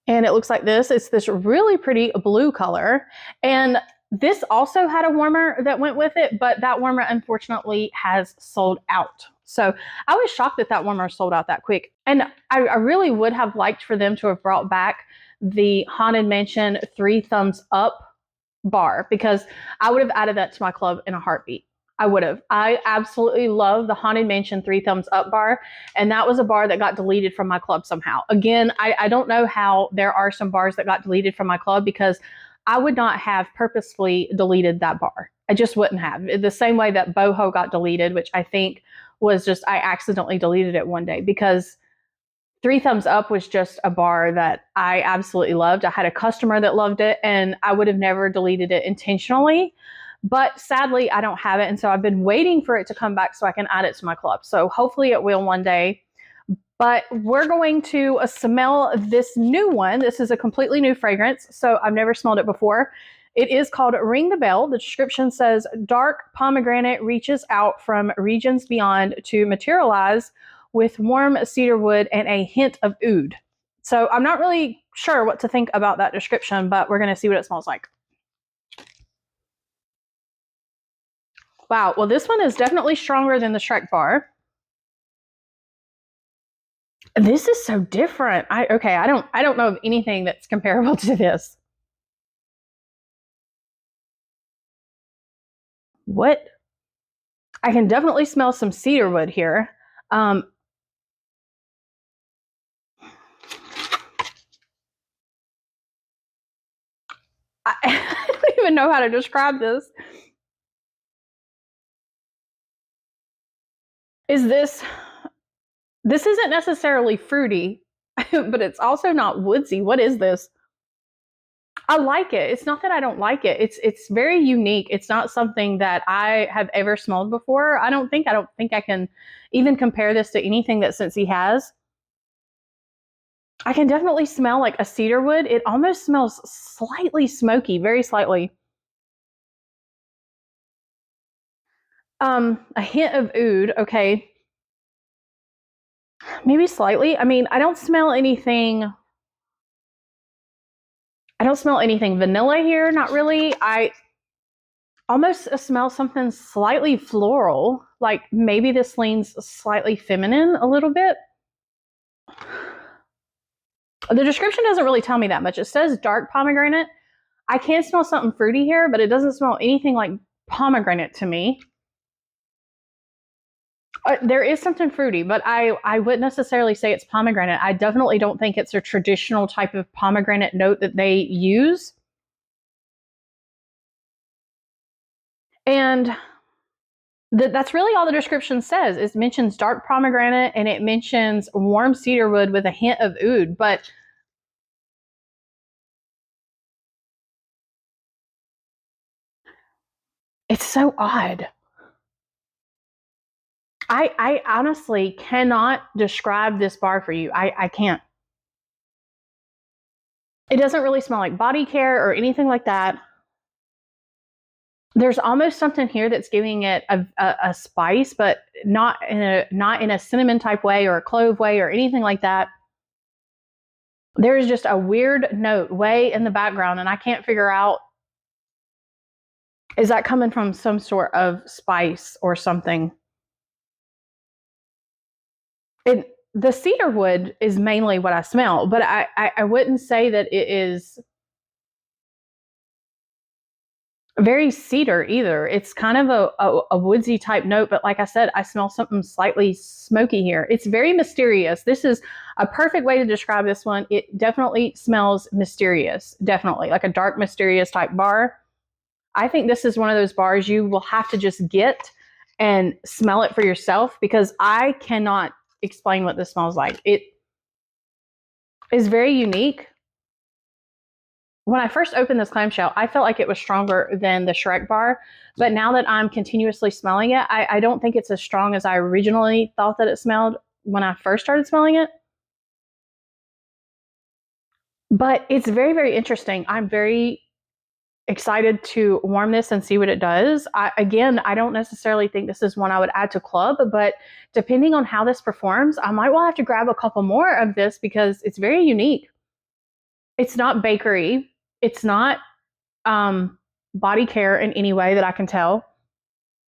And it looks like this. It's this really pretty blue color. And this also had a warmer that went with it, but that warmer unfortunately has sold out. So I was shocked that that warmer sold out that quick. And I really would have liked for them to have brought back the Haunted Mansion 3 Thumbs Up bar, because I would have added that to my club in a heartbeat. I would have. I absolutely love the Haunted Mansion 3 Thumbs Up bar, and that was a bar that got deleted from my club somehow. Again, I don't know how there are some bars that got deleted from my club, because I would not have purposefully deleted that bar. I just wouldn't have. The same way that Boho got deleted, which I think was just I accidentally deleted it one day, because 3 Thumbs Up was just a bar that I absolutely loved. I had a customer that loved it, and I would have never deleted it intentionally. But sadly, I don't have it, and so I've been waiting for it to come back so I can add it to my club. So hopefully it will one day. But we're going to smell this new one. This is a completely new fragrance, so I've never smelled it before. It is called Ring the Bell. The description says, dark pomegranate reaches out from regions beyond to materialize with warm cedar wood and a hint of oud. So I'm not really sure what to think about that description, but we're going to see what it smells like. Wow, well, this one is definitely stronger than the Shrek bar. This is so different. I don't know of anything that's comparable to this. What? I can definitely smell some cedar wood here. I don't even know how to describe this. This isn't necessarily fruity, but it's also not woodsy. What is this? I like it. It's not that I don't like it. It's very unique. It's not something that I have ever smelled before. I don't think I can even compare this to anything that Scentsy has. I can definitely smell like a cedar wood. It almost smells slightly smoky, very slightly. A hint of oud, okay. Maybe slightly. I mean, I don't smell anything vanilla here, not really. I almost smell something slightly floral, like maybe this leans slightly feminine a little bit. The description doesn't really tell me that much. It says dark pomegranate. I can smell something fruity here, but it doesn't smell anything like pomegranate to me. There is something fruity, but I wouldn't necessarily say it's pomegranate. I definitely don't think it's a traditional type of pomegranate note that they use. And that's really all the description says. It mentions dark pomegranate and it mentions warm cedar wood with a hint of oud, but it's so odd. I honestly cannot describe this bar for you. I can't. It doesn't really smell like body care or anything like that. There's almost something here that's giving it a spice, but not in a cinnamon type way or a clove way or anything like that. There is just a weird note way in the background, and I can't figure out, is that coming from some sort of spice or something? The cedar wood is mainly what I smell, but I wouldn't say that it is very cedar either. It's kind of a woodsy type note, but like I said, I smell something slightly smoky here. It's very mysterious. This is a perfect way to describe this one. It definitely smells mysterious, definitely like a dark, mysterious type bar. I think this is one of those bars you will have to just get and smell it for yourself, because I cannot explain what this smells like. It is very unique. When I first opened this clamshell, I felt like it was stronger than the Shrek bar, but now that I'm continuously smelling it, I don't think it's as strong as I originally thought that it smelled when I first started smelling it. But it's very, very interesting. I'm very excited to warm this and see what it does. Again, I don't necessarily think this is one I would add to club, but depending on how this performs, I might well have to grab a couple more of this because it's very unique. It's not bakery. It's not body care in any way that I can tell.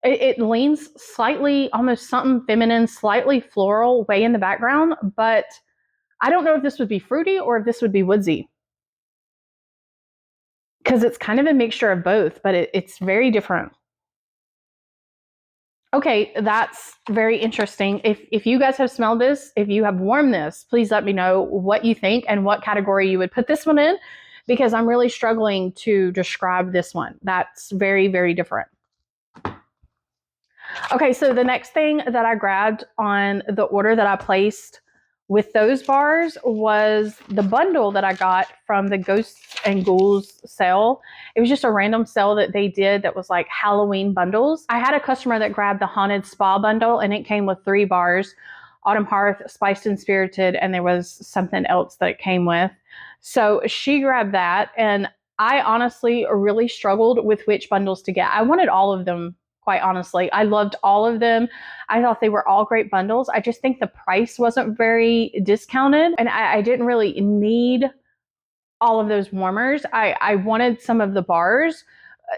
It leans slightly, almost something feminine, slightly floral way in the background, but I don't know if this would be fruity or if this would be woodsy, because it's kind of a mixture of both, but it's very different. Okay, that's very interesting. If you guys have smelled this, if you have warmed this, please let me know what you think and what category you would put this one in, because I'm really struggling to describe this one. That's very, very different. Okay, so the next thing that I grabbed on the order that I placed with those bars was the bundle that I got from the Ghosts and Ghouls sale. It was just a random sale that they did that was like Halloween bundles. I had a customer that grabbed the Haunted Spa bundle, and it came with 3 bars. Autumn Hearth, Spiced and Spirited, and there was something else that it came with. So she grabbed that, and I honestly really struggled with which bundles to get. I wanted all of them, quite honestly. I loved all of them. I thought they were all great bundles. I just think the price wasn't very discounted, and I didn't really need all of those warmers. I wanted some of the bars.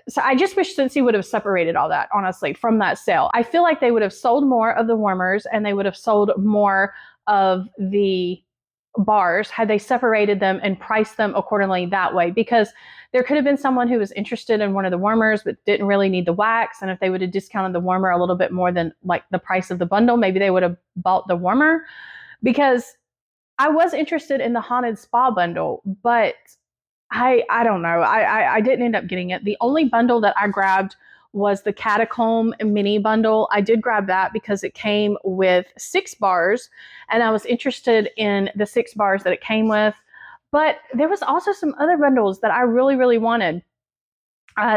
So I just wish Scentsy would have separated all that, honestly, from that sale. I feel like they would have sold more of the warmers and they would have sold more of the bars had they separated them and priced them accordingly that way, because there could have been someone who was interested in one of the warmers but didn't really need the wax, and if they would have discounted the warmer a little bit more than like the price of the bundle, maybe they would have bought the warmer. Because I was interested in the Haunted Spa bundle, but I don't know. I didn't end up getting it. The only bundle that I grabbed was the Catacomb mini bundle. I did grab that because it came with 6 bars, and I was interested in the 6 bars that it came with. But there was also some other bundles that I really, really wanted.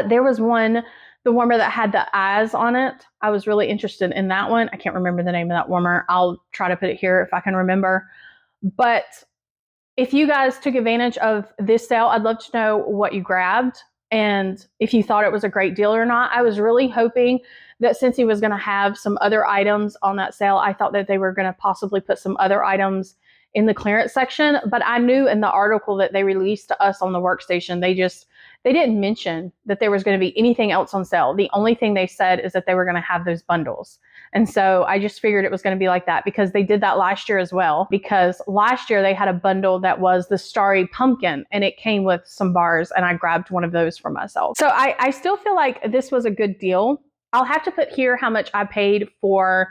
There was one, the warmer that had the eyes on it. I was really interested in that one. I can't remember the name of that warmer. I'll try to put it here if I can remember. But if you guys took advantage of this sale, I'd love to know what you grabbed and if you thought it was a great deal or not. I was really hoping that Scentsy was going to have some other items on that sale. I thought that they were going to possibly put some other items in the clearance section, but I knew in the article that they released to us on the workstation, they didn't mention that there was going to be anything else on sale. The only thing they said is that they were going to have those bundles. And so I just figured it was going to be like that, because they did that last year as well. Because last year they had a bundle that was the Starry Pumpkin, and it came with some bars, and I grabbed one of those for myself. So I still feel like this was a good deal. I'll have to put here how much I paid for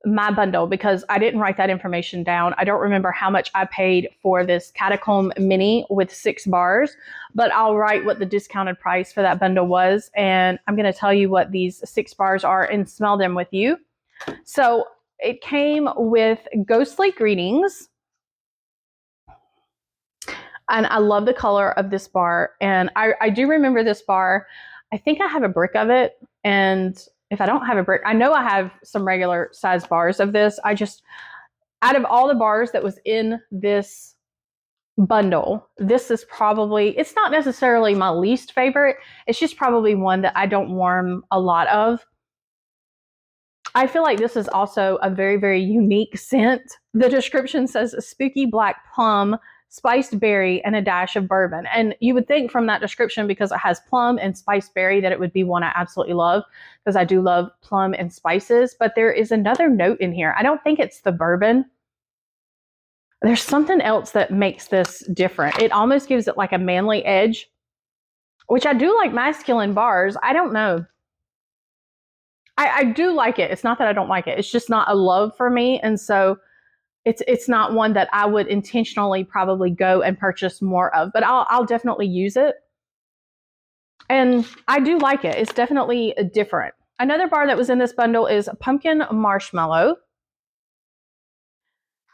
my bundle, because I didn't write that information down. I don't remember how much I paid for this Catacomb mini with 6 bars, but I'll write what the discounted price for that bundle was, and I'm going to tell you what these 6 bars are and smell them with you. So it came with Ghostly Greetings, and I love the color of this bar, and I do remember this bar. I think I have a brick of it, and if I don't have a brick, I know I have some regular size bars of this. Out of all the bars that was in this bundle, this is probably, it's not necessarily my least favorite. It's just probably one that I don't warm a lot of. I feel like this is also a very, very unique scent. The description says spooky black plum, spiced berry, and a dash of bourbon. And you would think from that description, because it has plum and spiced berry, that it would be one I absolutely love, because I do love plum and spices. But there is another note in here. I don't think it's the bourbon. There's something else that makes this different. It almost gives it like a manly edge, which I do like masculine bars. I don't know. I do like it. It's not that I don't like it. It's just not a love for me. And so it's not one that I would intentionally probably go and purchase more of, but I'll definitely use it. And I do like it. It's definitely different. Another bar that was in this bundle is Pumpkin Marshmallow.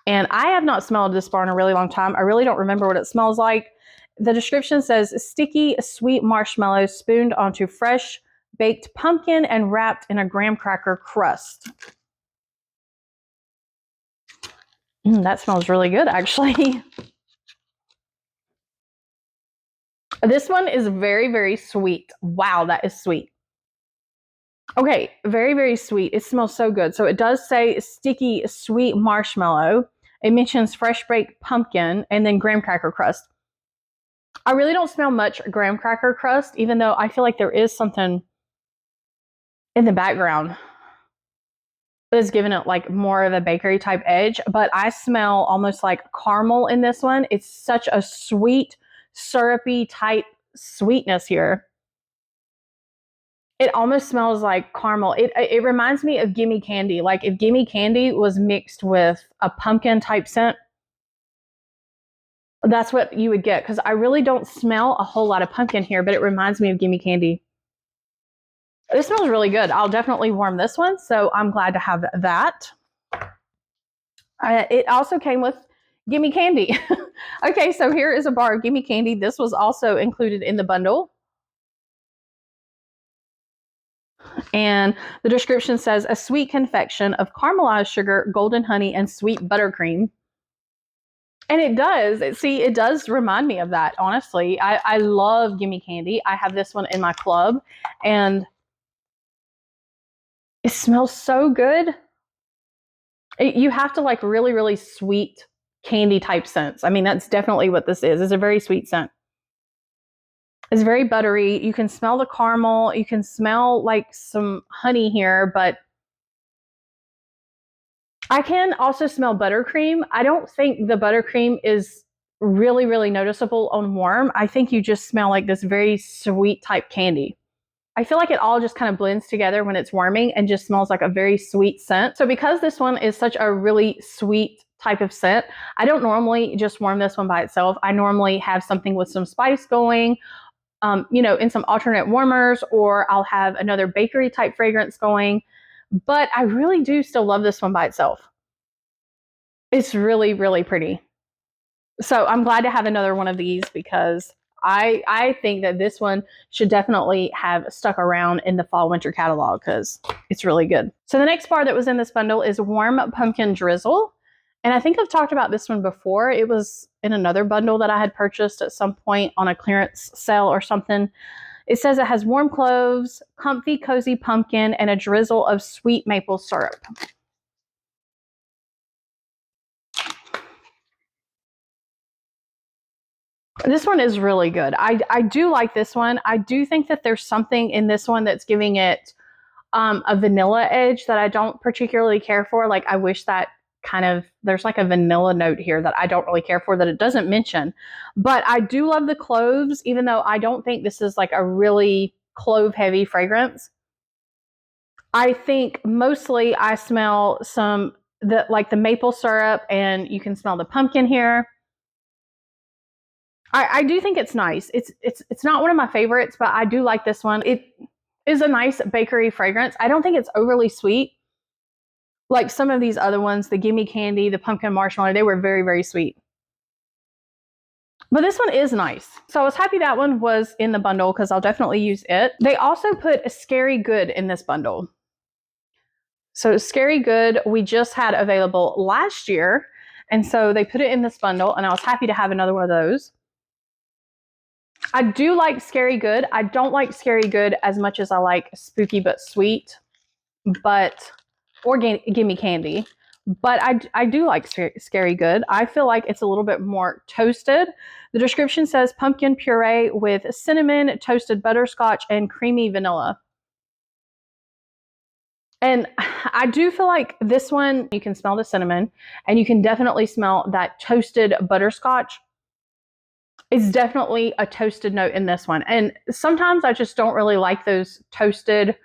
And I have not smelled this bar in a really long time. I really don't remember what it smells like. The description says sticky, sweet marshmallow spooned onto fresh baked pumpkin and wrapped in a graham cracker crust. That smells really good, actually. This one is very, very sweet. Wow, that is sweet. Okay, very, very sweet. It smells so good. So it does say sticky, sweet marshmallow. It mentions fresh baked pumpkin and then graham cracker crust. I really don't smell much graham cracker crust, even though I feel like there is something in the background that is giving it like more of a bakery type edge. But I smell almost like caramel in this one. It's such a sweet, syrupy type sweetness here. It almost smells like caramel. It reminds me of Gimme Candy. Like if Gimme Candy was mixed with a pumpkin type scent, that's what you would get. Because I really don't smell a whole lot of pumpkin here, but it reminds me of Gimme Candy. This smells really good. I'll definitely warm this one, so I'm glad to have that. It also came with Gimme Candy. Okay, so here is a bar of Gimme Candy. This was also included in the bundle. And the description says, a sweet confection of caramelized sugar, golden honey, and sweet buttercream. And it does. See, it does remind me of that, honestly. I love gimme candy. I have this one in my club, and it smells so good. You have to like really, really sweet candy type scents. I mean, that's definitely what this is. It's a very sweet scent. It's very buttery. You can smell the caramel. You can smell like some honey here, but I can also smell buttercream. I don't think the buttercream is really, really noticeable on warm. I think you just smell like this very sweet type candy. I feel like it all just kind of blends together when it's warming and just smells like a very sweet scent. So because this one is such a really sweet type of scent, I don't normally just warm this one by itself. I normally have something with some spice going, in some alternate warmers, or I'll have another bakery type fragrance going. But I really do still love this one by itself. It's really, really pretty. So I'm glad to have another one of these because I think that this one should definitely have stuck around in the fall winter catalog because it's really good. So the next bar that was in this bundle is Warm Pumpkin Drizzle. And I think I've talked about this one before. It was in another bundle that I had purchased at some point on a clearance sale or something. It says it has warm cloves, comfy, cozy pumpkin, and a drizzle of sweet maple syrup. This one is really good. I do like this one. I do think that there's something in this one that's giving it a vanilla edge that I don't particularly care for. Like I wish that there's like a vanilla note here that I don't really care for that it doesn't mention. But I do love the cloves, even though I don't think this is like a really clove heavy fragrance. I think mostly I smell the maple syrup, and you can smell the pumpkin here. I do think it's nice. It's not one of my favorites, but I do like this one. It is a nice bakery fragrance. I don't think it's overly sweet. Like some of these other ones, the gimme candy, the pumpkin marshmallow, they were very, very sweet. But this one is nice. So I was happy that one was in the bundle because I'll definitely use it. They also put a Scary Good in this bundle. So Scary Good, we just had available last year. And so they put it in this bundle, and I was happy to have another one of those. I do like Scary Good. I don't like Scary Good as much as I like Spooky But Sweet, or Gimme Candy. But I do like Scary Good. I feel like it's a little bit more toasted. The description says pumpkin puree with cinnamon, toasted butterscotch, and creamy vanilla. And I do feel like this one, you can smell the cinnamon, and you can definitely smell that toasted butterscotch. It's definitely a toasted note in this one. And sometimes I just don't really like those toasted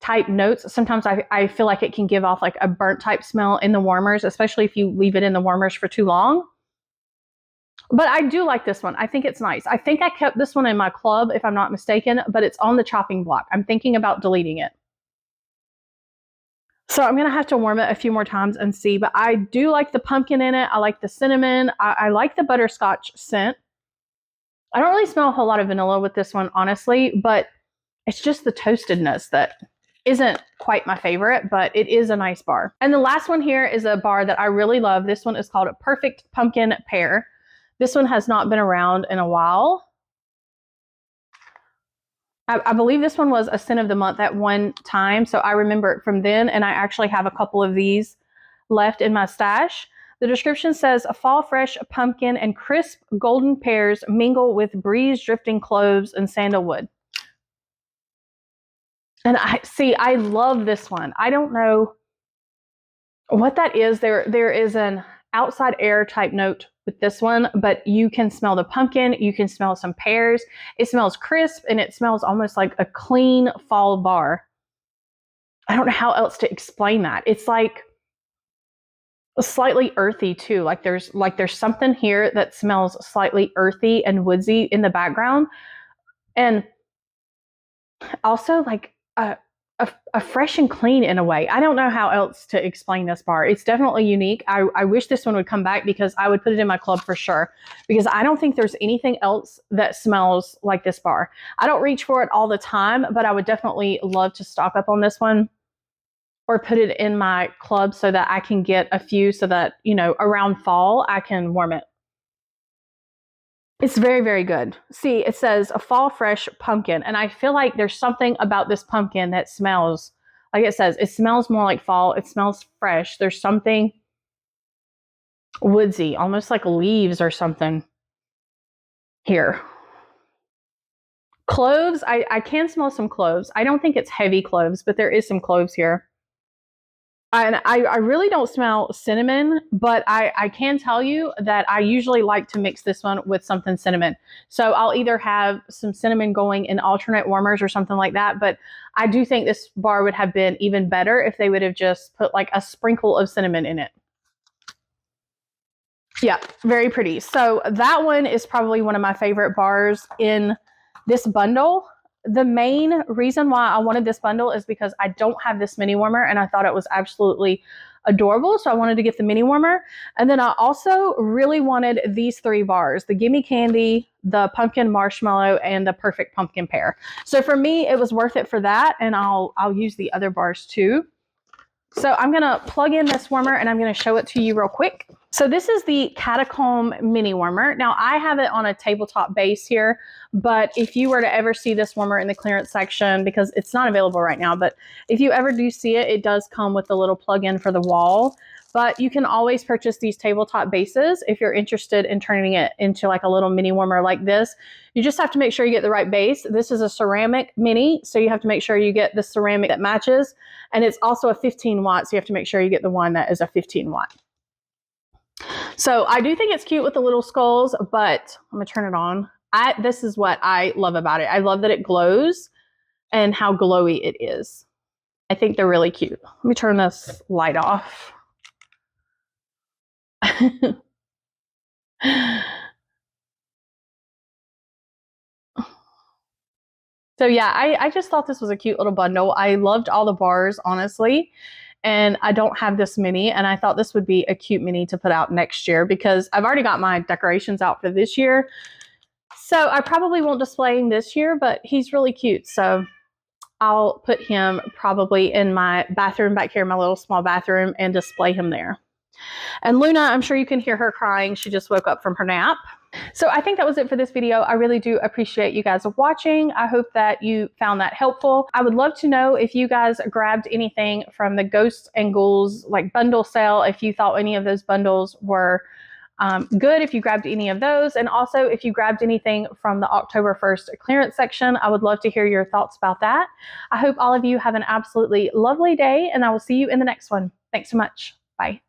type notes. Sometimes I feel like it can give off like a burnt type smell in the warmers, especially if you leave it in the warmers for too long. But I do like this one. I think it's nice. I think I kept this one in my club, if I'm not mistaken, but it's on the chopping block. I'm thinking about deleting it. So I'm going to have to warm it a few more times and see. But I do like the pumpkin in it. I like the cinnamon. I like the butterscotch scent. I don't really smell a whole lot of vanilla with this one, honestly, but it's just the toastedness that isn't quite my favorite, but it is a nice bar. And the last one here is a bar that I really love. This one is called a Perfect Pumpkin Pear. This one has not been around in a while. I believe this one was a scent of the month at one time, so I remember it from then, and I actually have a couple of these left in my stash. The description says, a fall fresh pumpkin and crisp golden pears mingle with breeze drifting cloves and sandalwood. And I love this one. I don't know what that is. There is an outside air type note with this one, but you can smell the pumpkin. You can smell some pears. It smells crisp, and it smells almost like a clean fall bar. I don't know how else to explain that. It's like slightly earthy too. Like there's something here that smells slightly earthy and woodsy in the background, and also like a fresh and clean in a way. I don't know how else to explain this bar. It's definitely unique. I wish this one would come back because I would put it in my club for sure, because I don't think there's anything else that smells like this bar. I don't reach for it all the time, but I would definitely love to stock up on this one or put it in my club so that I can get a few so that, you know, around fall I can warm it. It's very, very good. See, it says a fall fresh pumpkin. And I feel like there's something about this pumpkin that smells, like it says, it smells more like fall. It smells fresh. There's something woodsy, almost like leaves or something here. Cloves, I can smell some cloves. I don't think it's heavy cloves, but there is some cloves here. And I really don't smell cinnamon, but I can tell you that I usually like to mix this one with something cinnamon. So I'll either have some cinnamon going in alternate warmers or something like that. But I do think this bar would have been even better if they would have just put like a sprinkle of cinnamon in it. Yeah, very pretty. So that one is probably one of my favorite bars in this bundle. The main reason why I wanted this bundle is because I don't have this mini warmer and I thought it was absolutely adorable. So I wanted to get the mini warmer. And then I also really wanted these 3 bars, the Gimme Candy, the Pumpkin Marshmallow, and the Perfect Pumpkin Pear. So for me, it was worth it for that. And I'll use the other bars too. So I'm going to plug in this warmer and I'm going to show it to you real quick. So this is the Catacomb mini warmer. Now I have it on a tabletop base here, but if you were to ever see this warmer in the clearance section, because it's not available right now, but if you ever do see it, it does come with a little plug-in for the wall. But you can always purchase these tabletop bases if you're interested in turning it into like a little mini warmer like this. You just have to make sure you get the right base. This is a ceramic mini, so you have to make sure you get the ceramic that matches. And it's also a 15 watt, so you have to make sure you get the one that is a 15 watt. So I do think it's cute with the little skulls, but I'm gonna turn it on. This is what I love about it. I love that it glows and how glowy it is. I think they're really cute. Let me turn this light off. So yeah, I just thought this was a cute little bundle. I loved all the bars, honestly. And I don't have this mini, and I thought this would be a cute mini to put out next year because I've already got my decorations out for this year. So I probably won't display him this year, but he's really cute. So I'll put him probably in my bathroom back here, my little small bathroom, and display him there. And Luna, I'm sure you can hear her crying. She just woke up from her nap. So I think that was it for this video. I really do appreciate you guys watching. I hope that you found that helpful. I would love to know if you guys grabbed anything from the Ghosts and Ghouls like bundle sale, if you thought any of those bundles were good, if you grabbed any of those, and also if you grabbed anything from the October 1st clearance section. I would love to hear your thoughts about that. I hope all of you have an absolutely lovely day, and I will see you in the next one. Thanks so much. Bye.